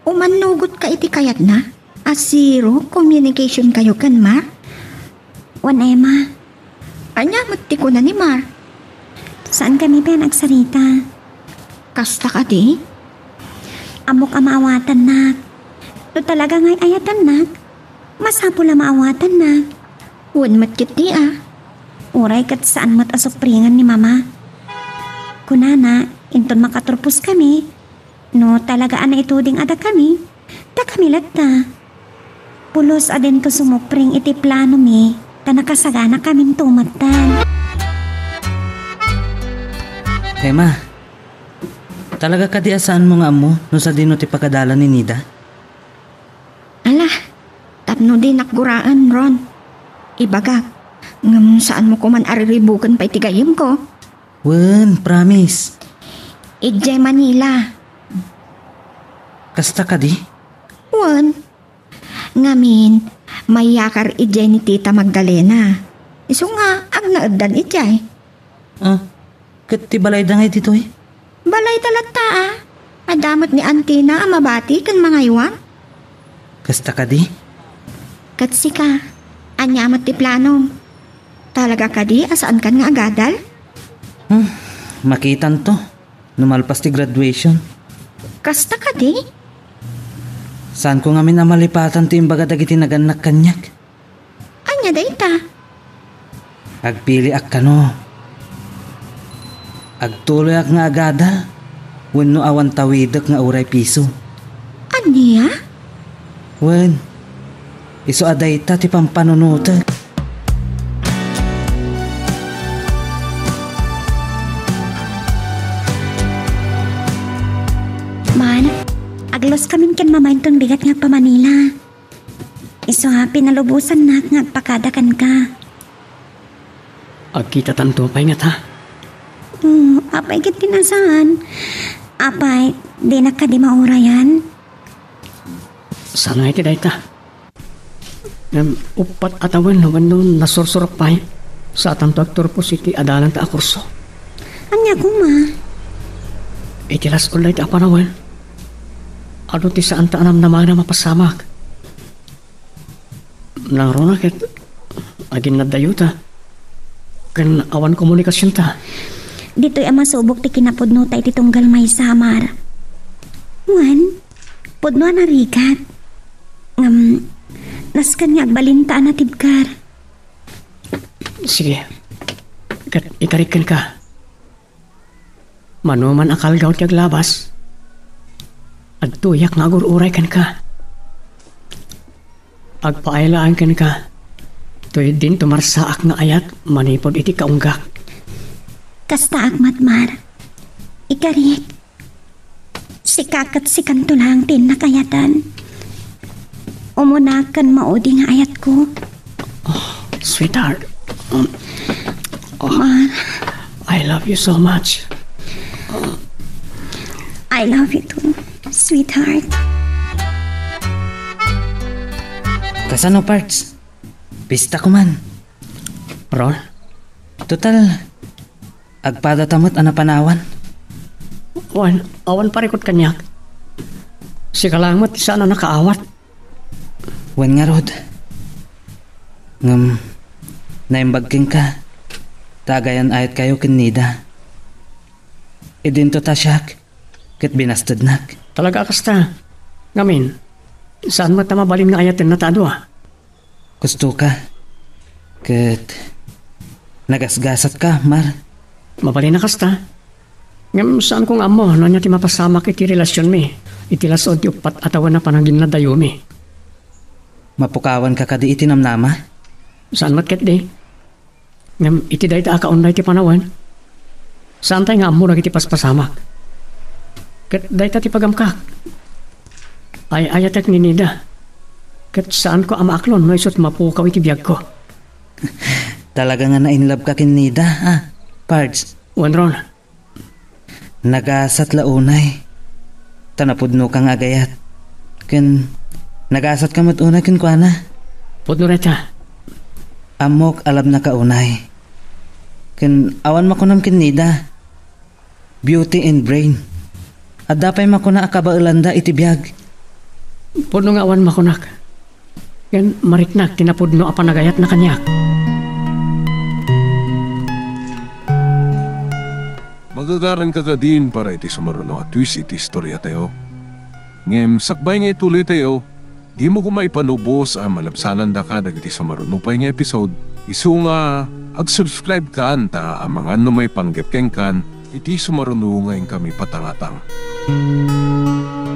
Umanugot ka iti kayat na. Zero communication kayo kan Mar. Wan Emma. Anya mati ko na ni Mar. Saan kami pa nagsarita? Kasta ka di? Amok amaawatan na. No talaga ngay ayatan na. Masapo na maawatan na. Wan matkit di Uray kat saan mat asopringan ni mama. Kunana, inton makaturpos kami. No talaga ana ituding ada kami. Ta kami latta. Pulos aden ko sumupring iti plano mi. Ta nakasagana kaming tumatan. Emma, talaga ka di asaan mo nga amo no sa dino ti pagkadala ni Nida? Ala, tapno din nakguraan Ron. Ibaga, ngam saan mo kuman ariribukan pa itigayim ko. Wen, promise. Ijay Manila. Kasta ka di? Wan. Ngamin, may yakar ijay ni Tita Magdalena. Iso nga, ang naagdan ijay. Kat ti balay da ngay dito eh. Balay talata Adamat ni Antina ang mabati kan mga iwan. Kasta ka di? Katsi ka, anyamat ti plano. Talaga ka di, asaan kan nga agadal? Makitan to. Numalpas ti graduation. Kasta ka di? Saan ko nga minamalipatan ti imbaga dagiti naganak kanyak? Anya dayta? Agpili ak kano. Agtuloy ak nga agadal. Wenno awan tawidak nga uray piso. Anya? Wen, iso adayta ti pampanunutak. Man, aglos kamin ken mamaintong bigat nga pa Manila. Iso nga pinalubusan na nga agpakadakan ka. Agkita tanto pa'y nga ta. Apay kit tinasan. Apay, di na ka di maurayan. Sana iti dahi ta. Upat atawan naman nun nasursurok pa'y sa atam to agturpos iti adalan ta akurso. Anya ko ma. Iti las ulay ti apanawan. Ano ti saan ta anam naman na mapasamak. Nang rona ket agin na dayo ta. Kan awan komunikasyon ta. Dito'y ama subok ti kinapudno ta iti tunggal may samar. Wan, pudno na rigat. Naskan nga agbalintaan na tibkar. Sige. Kat ikarikan ka. Manuman akal gaw ti aglabas. At tuyak nga agururay kan ka. Agpailaan kan ka. Tuy din tumarsaak nga ayat manipod iti kaunggak. Kasta agmatmar. Ikarik. Si kakat si kantulang tin nakayatan. Umunakan maudi nga ayat ko. Sweetheart. Mar, I love you so much. I love you too, sweetheart. Kasano parts? Pista ko man. Ron, Total, agpada tamot ana panawan. awan parikot kanyak. Si kalangot sana nakaawat. Wan nga rod. Ngam, naimbagking ka. Tagayan ayat kayo kinida. Idin to tasyak. Kit binastad nak. Talaga kasta. Ngamin, saan mo tamabalin nga ayatin na tadwa? Gusto ka. Kit, nagasgasat ka, Mar. Mabalin na kasta. Ngam saan kong amo, no niya ti mapasamak iti relasyon mi. Iti lasod ti upat atawan na panagin na dayo mi. Mapukawan ka kadi iti namnama. Saan mat ket di? Ngam iti day ta akaunay ti panawan. Saan tayo nga amo nag iti paspasamak? Ket day ta ti pagamkak. Ay ayatek ni Nida. Ket saan ko amaaklon no isot mapukaw iti biyag ko. Talaga nga na-inlove ka kinida, ha? Pards, Wanron, nagasat launay. Tanapudno kang agayat. Ken, nagasat ka matunay kin kwa na. pudno reta. Amok alam na kaunay. Ken, awan makunam kinida. Beauty and brain. At dapay makuna akabaulanda iti biyag. Pudno nga awan makunak. Yan mariknak tinapudno apanagayat na kanyak. Magagaran ka ka din para iti sumaruno at twist iti istorya tayo. Ngem, sakbay nga ituloy tayo, di mo kumaipanubos ang malabsanan da ka dagiti sumaruno pa nga episode. Isu nga, ag-subscribe ka anta ang mga may panggepkeng kan, iti sumaruno ngayon kami patangatang.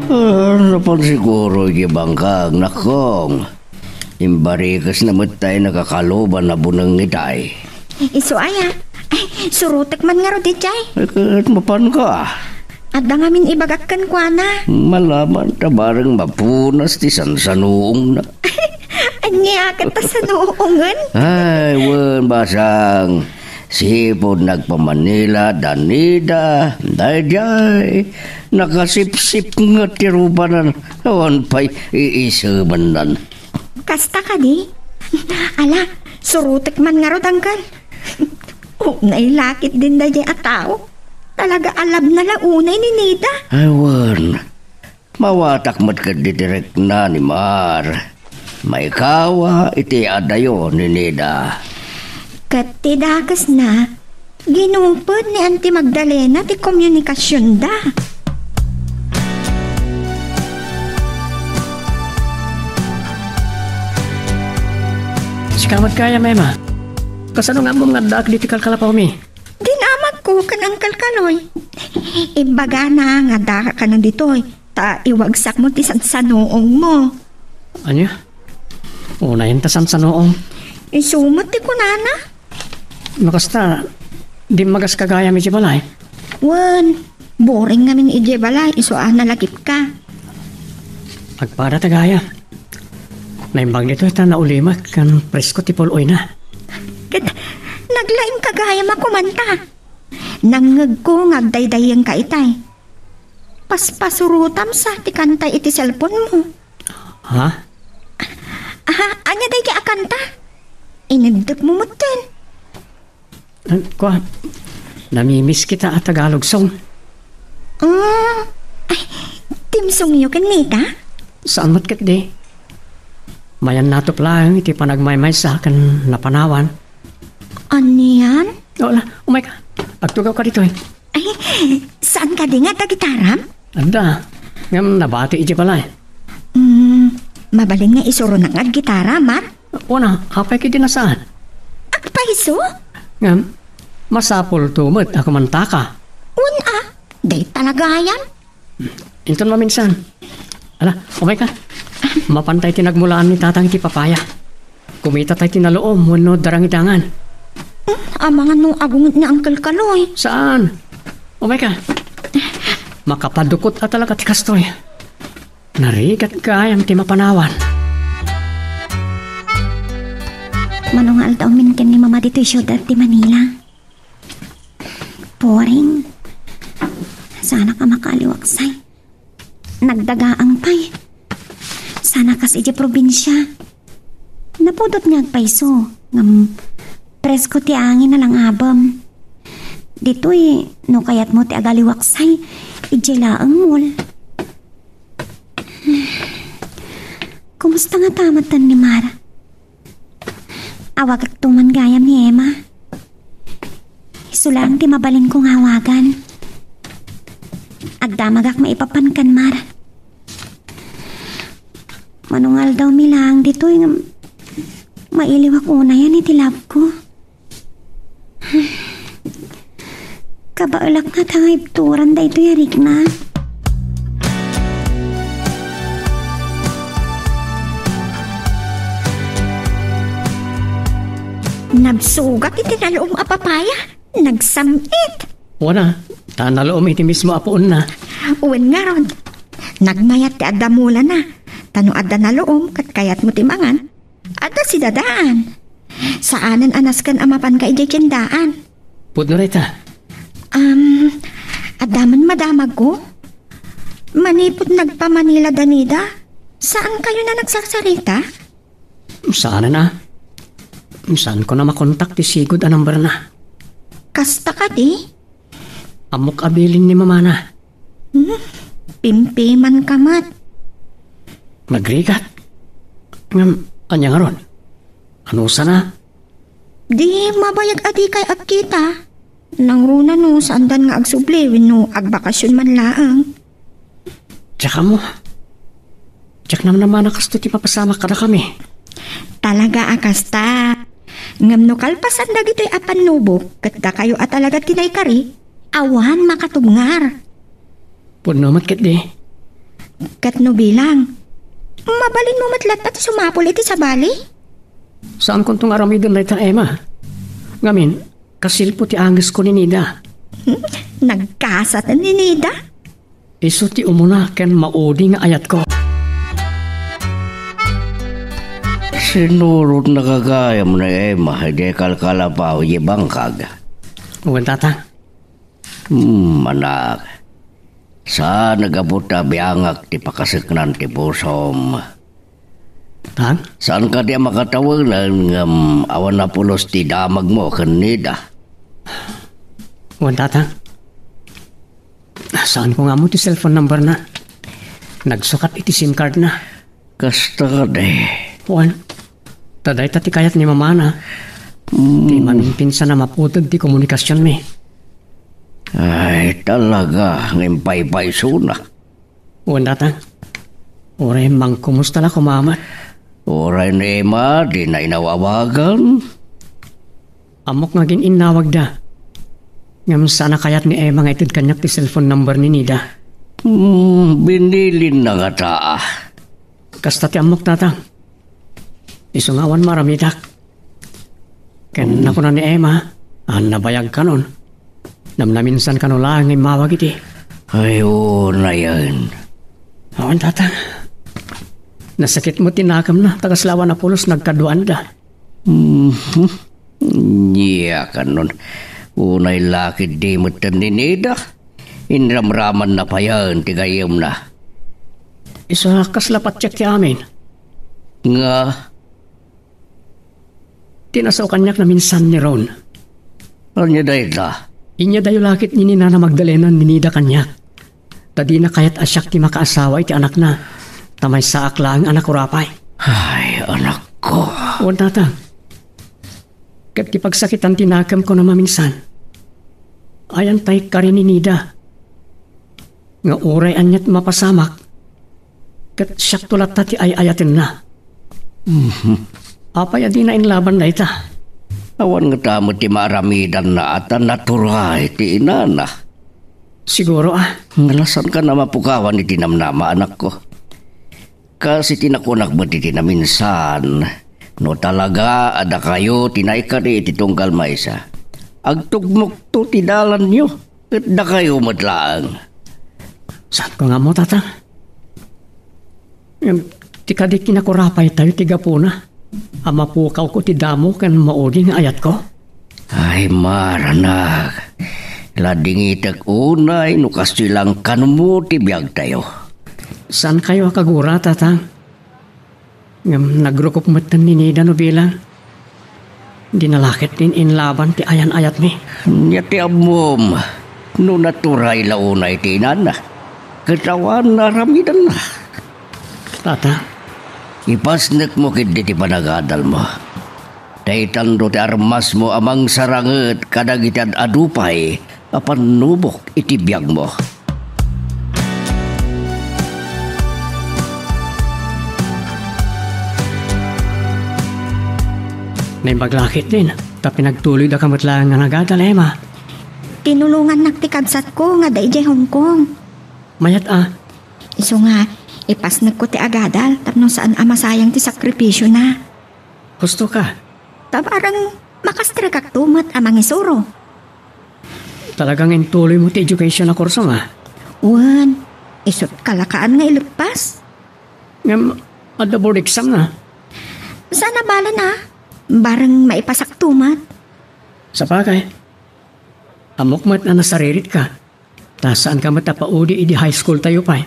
Ano pa siguro ibangkag nakong. Imbarikas naman tayo nakakaloban na bunang itay. Iso aya. Ay, surutek man nga ro di jay. Kahit mapan ka. At da ngamin ibagakkan kwa na. Malaman ta bareng mapunas ti sansanuong na. Anyakat ta sa noongan. Ay, wan basang. Sipod nagpamanila, danida, dayjay. Nakasipsip nga tirubanan. Awan pa'y iisubanan. Kasta ka di. Ala, surutek man nga ro dangkan. Nailakit din da jay at tao. Talaga alam na launay ni Nida. Aywan, mawatak mat ka direct na ni Mar. May kawa iti adayo ni Nida. Katidakas na, ginumpod ni Auntie Magdalena ti komunikasyon da. Sikamat kaya, Mema. Kasano nga mo nga daak di ti kalkalapaw mi? Dinamag ko kan ang kalkaloy. Ibaga na nga daka ka nun ditoy. Ta iwagsak mo ti sansanuong mo. Anya? Unayin ta sa noong. Isumat ti kunana. Nakasta, di magas kagaya mi balay. Wan, boring ngamin ije balay. Isuan na lagip ka. Agpada tagaya. Naimbag nito ita na ulimak kan presko ti poloy na. Kat, naglaing kagaya makumanta. Nangag ko ngagdaydayang ka itay. Paspasurutam sa ti kantay iti cellphone mo. Ha? Anya day kaya kanta? Inagdag mo mutin. Kwa, namimiss kita at Tagalog song. Ay, timsong yu kanita? Saan mat kat di? Mayan natop lang iti panagmaymay sa akin na panawan. Ano yan? Wala, umay ka. Agtugaw ka dito eh. Ay, saan ka di nga tagitaram? Anda, ngam nabati iti pala eh. Mabalin nga isuro na nga gitara, Mar. Una, hapay ki dinasaan. Agpaiso? Ngam, masapol tumot ako mantaka. Una, day talaga yan. Inton maminsan. Ala, umay ka. Mapantay tinagmulaan ni tatang iti papaya. Kumita tayo tinaloom, wano darangidangan. Amangan nung agungot ni Uncle Kaloy. Saan? Umay ka. Makapadukot at talaga ti kastoy. Narigat kayang ti mapanawan. Manungal daw minken ni Mama dito syudad di Manila. Boring. Sana ka makaliwaksay. Nagdagaang pay. Sana kas iti probinsya. Napudot niya agpaiso. Ngam presko ti angin na lang abam. Dito'y no kayat mo ti agaliwaksay. Ijelaang mul. Kumusta nga tamatan ni Mara? Awag at tuman gayam ni Emma. Isulang ti mabalin kong hawagan. Agdamagak maipapan kan Mara. Manungal daw milang dito yung mailiwak una yan iti love ko. Kabaulak nga tangay turan da ito yarik na. Nabsugat iti naloong apapaya. Nagsamit. Wala, tanaloom iti mismo apoon na. Uwan nga ron. Nagmayat ti adamula na. Tano adda naloom kat kayat mo timangan. Adda si dadaan. Saanan anas kan amapan ka ijay tiyandaan. Pudno rita. Adaman madamag ko. Manipod nagpa-Manila danida. Saan kayo na nagsasarita? Saan na? Saan ko na makontak ti sigod a number na? Kasta ka di? Amok abilin ni mama na. Pimpiman ka mat. Magrigat. Ngam, anya nga ron? Ano sana? Di mabayag adi kay agkita. Nang runa no, saandan nga agsubliwin no, agbakasyon man laang. Tsaka mo. Tsak naman nakasto ti papasama ka na kami. Talaga akasta. Ngam no kalpasan na gito'y apan nubok, katda kayo at talaga tinay kari, awan makatubngar. Puno matkit di. Kat no bilang, mabalin mo matlat at sumapol iti sa bali? Saan kong itong aramidon na ita, Emma? Ngamin, kasilpo ti angis ko ni Nida. Nagkasat ni Nida? Iso ti umuna ken maudi nga ayat ko. Sinurot na kagayam na Emma, hindi kalkalapaw yi bangkag. Uwan tata. Manak. Sa nagabot na biyangak ti pakasiknan ti pusom. Tang? Saan ka di makatawalan ng awan na pulos ti damag mo kanida? Uwan tata. Saan ko nga mo ti cellphone number na? Nagsukat iti SIM card na. Kasta ka di. Uwan. Taday tati kayat ni mama na. Di manumpinsa na maputag ti komunikasyon mi. Ay, talaga. Ngimpay-pay suna. Uwan tata. Oray mang kumusta la kumamat? Oray na Emma, di na inawawagan. Amok nga inawag da. Ngam sana kayat ni Emma nga itid kanyak ti cellphone number ni Nida. Binilin na nga taa. Kasta ti amok tata. Isungawan maramitak. Ken na ko na ni Emma, nabayag ka nun. Namnaminsan ka no lang ay mawag iti. Ayo na yan. Awan tata. Nasakit mo tinakam na, tagaslawa na pulos nagkaduan da. Niya ka nun. Unay lakid di mo taninida. Inramraman na pa yan, tigayam na. Isa kaslapat check ti amin. Nga, Tinasaw kanyak na minsan ni Ron. ano dahi ta? Inya dayo lakit ni Nana Magdalena ni Nida kanyak. Tadi na kayat asyak ti makaasawa iti anak na. Tamay saak lang anak urapay. Ay, anak ko. Uwan tata. Kat ti pagsakitan tinakam ko na maminsan. Ayan tay karin ni Nida. Nga uray anyat mapasamak. Kat siyak tulat tati ay ayatin na. Apay adi na inlaban na ita. Awan nga tamo ti maramidan na at naturay ti inana. Siguro Ngalasan ka na mapukawan ni tinamnama anak ko. Kasi tinakunak mo ti tinaminsan. No talaga ada kayo tinay ka di ititunggal maysa. Agtugmok to tidalan nyo. At da kayo matlaang. Saan ko nga mo, tata? Tika di kinakurapay tayo tiga po na. Amapukaw ko ti damo kan maudi nga ayat ko. Ay maranak. Lading itag unay no kasilang kanmo ti biyag tayo. Saan kayo kagura, tata? Nagrukop matan ni Nida no bilang. Dinalakit din inlaban ti ayan ayat mi. Nyati amom. No naturay launay tinan na. Katawan na ramidan na. Tata, Ipasnek mo kid ti panagadal mo. Daytan do ti armas mo amang saranget kadagitad adupay apan nubok iti biyag mo. naibaglakit din. Tapi nagtuloy da kamot lang nga nagadal, Emma. Tinulungan nagtikadsat ko nga daijay Hong Kong. Mayat Iso nga, ipasnag ko ti agadal tapno saan masayang ti sakripisyo na. Gusto ka? Tabarang makastrikak tumat amang isuro. Talagang intuloy mo ti education na kurso nga. Wan, isot kalakaan nga ilupas. Ngam, at the board exam na. Sana bala na, barang maipasak tumat. Sa bagay, amok mat na nasaririt ka. Ta saan ka matapaudi idi high school tayo pa eh.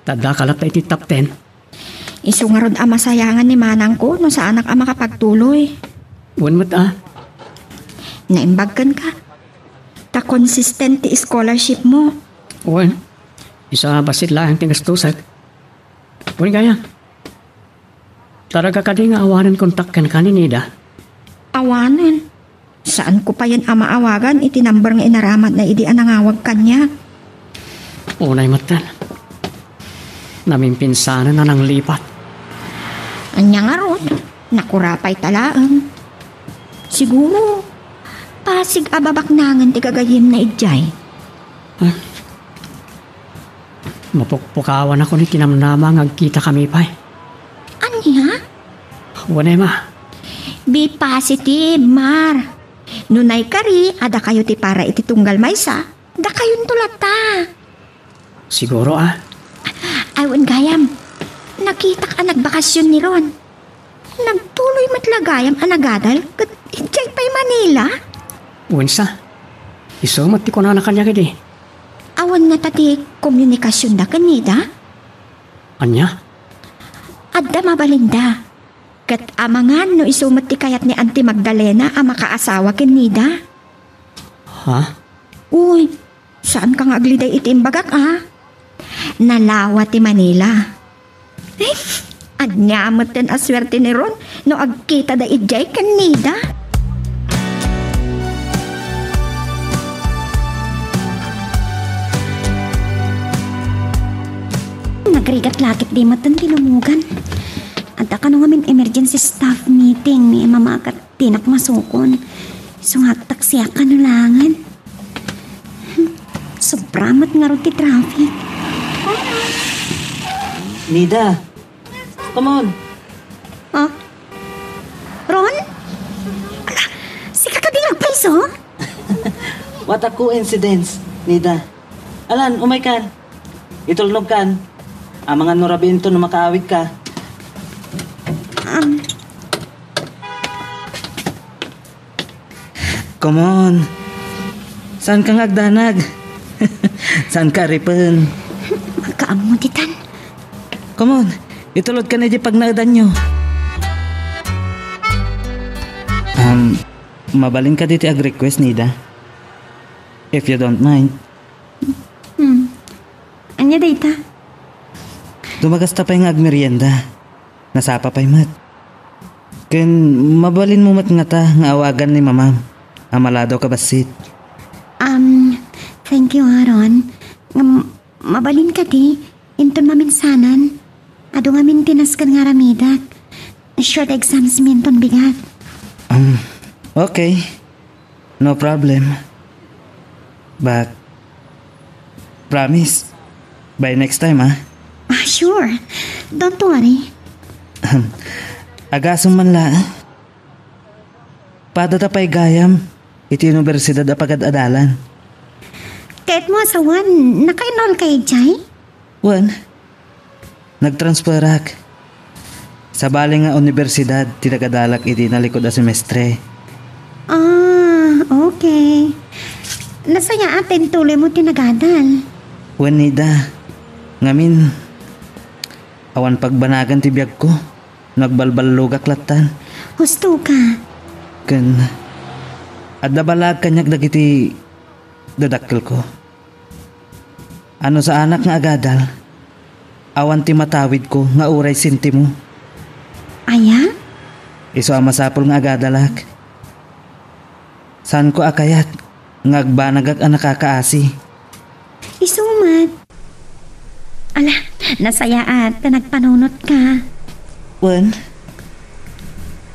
Tada kalat tayo ti top 10. Iso nga rod masayangan ni manang ko no sa anak makapagtuloy. Wan mat Naimbagkan ka. Ta consistent ti scholarship mo. Wan, isa basit lang ang tingastusag. Wan kaya. Taraga ka di nga awanan kontakkan ka ni Nida. Awanan? Saan ko pa yan amaawagan itinambar nga inaramat na idi anangawag kanya? Unay matan. Naming pinsanan na nang lipat. Anya nga ron, nakurapay talaang. Siguro, pasig ababaknangan ti kagayim na idjay. Mapukpukawan ako ni tinamnama ngagkita kami pa eh. Anya? Wanay ma. Be positive, Mar. Nunay kari, ada kayo ti para iti tunggal maysa, da kayon tulata. Siguro Awan gayam, nakita ka nagbakasyon ni Ron. Nagtuloy matlagayam anagadal, kat itjay pa'y Manila. Unsa? Isumat ti ko na kanya kidi. Awan nga tati komunikasyon da kanida. Anya? Adda mabalinda. Kat amangan no isumat ti kayat ni Auntie Magdalena ang makaasawa kanida. Ha? Uy, saan ka nga agliday itiimbagak Nalawa ti Manila. Anyamot din aswerte ni Ron no agkita da idjay kanida. Nagrigat lakit di matan tinumugan. At ka nung amin emergency staff meeting ni mamakat tinak masukon. Sungaktak siya kanulangan. Sobramat nga ron ti traffic. Nida, come on. Ron? Ala, si kakading agpaiso? What a coincidence, Nida. Alan, umay kan. Itulnog kan. Ang mga norabinto na makaawit ka. Come on. Saan ka ngagdanag? Saan ka ripen? Magkaamuditan. Come on. Itulod ka na di pag naadan nyo. Mabalin ka dito ag-request, Nida. If you don't mind. Anya data? Dumagas ta pa yung agmerienda. Nasapa pa yung mat. Ken mabalin mo mat nga ta nga awagan ni mama. Amalado ka basit. Thank you, Aaron. Mabalin ka di. Inton maminsanan. Ado nga mintinaskan nga ramidat. Short exams minton bigat. Okay. No problem. But Promise. By next time, ha? Sure. Don't worry. Agasong man la. Padatapay gayam. Iti universidad apagad adalan. Kahit mo asawan, naka-enroll kay Jay? Wan. Nagtransfer ak. Sa bali nga universidad, tinagadalak iti nalikod a semestre. Okay. Nasaya atin tuloy mo tinagadal. Wan nida. Ngamin, awan pagbanagan ti biyag ko. Nagbalbalugak latan. Husto ka. Kan, adda balag kanyak dagiti dadakkel ko. Ano sa anak nga agadal, awan ti matawid ko nga uray sinti mo. Aya? Iso ang masapol nga agadalak. Saan ko akayat, nga agbanagag ang nakakaasi. Isumat. Ala, nasaya at nagpanunot ka. Wan,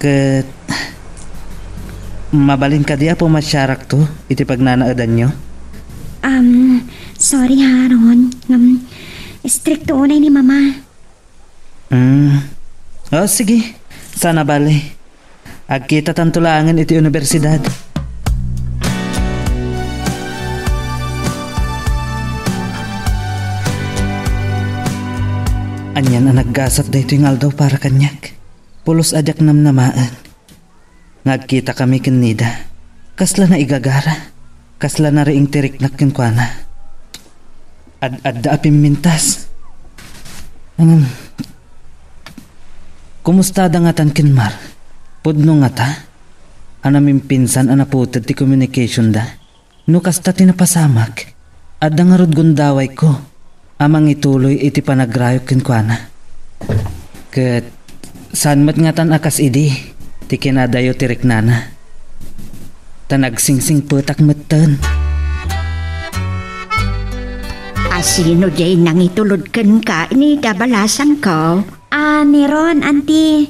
kat mabalin ka di po masyarak to, iti pagnanaadan nyo. Sorry ha, Ron. Stricto unay ni Mama. Oh, sige. Sana bali. Agkita tantulangan iti universidad. Anyan ang naggasat na ito yung aldaw para kanyak. Pulos adyak namnamaan. Nagkita kami kinida. Kasla na igagara. Kasla na riing tiriknak kinkwana. Ad-adda apim mintas. Kumusta da nga tan kinmar? Pudno nga ta? Anaming pinsan anaputad ti communication da. No kasta tinapasamak. Adda nga rod gundaway ko. Amang ituloy iti panagrayok kinkwana. Kat saan mat nga tan akas idi? Ti kinadayo tirik nana. Tanagsingsing putak matan. Sino jay nang itulod ka ni dabalasan ko? Ni Ron, auntie.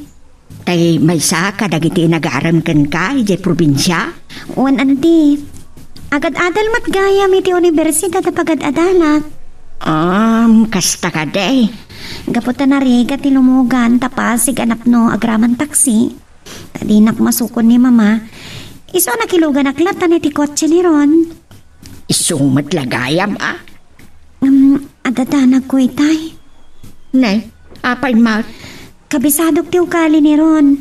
Tay may saka dagiti nagaram ka jay probinsya? Wan, auntie. Agad-adal matgaya iti universidad na pagad-adalak. Kasta ka day. Gaputa na riga tilumugan tapasig anak no agraman taksi. Tadinak masukon ni Mama. Iso nakilugan aklatan iti kotse ni Ron. Isumat lagayam adadanag ko itay. Nay, apay mat. Kabisadok ti ukali ni Ron.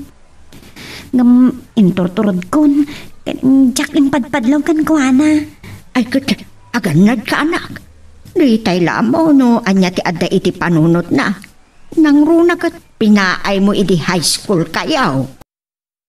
Inturturod kon. Jak inpadpadlaw kan ko, ana. Ay, aganad ka, anak. Di tay lamo, no, anya ti adda iti panunot na. Nang runa kat pinaay mo iti high school kayaw.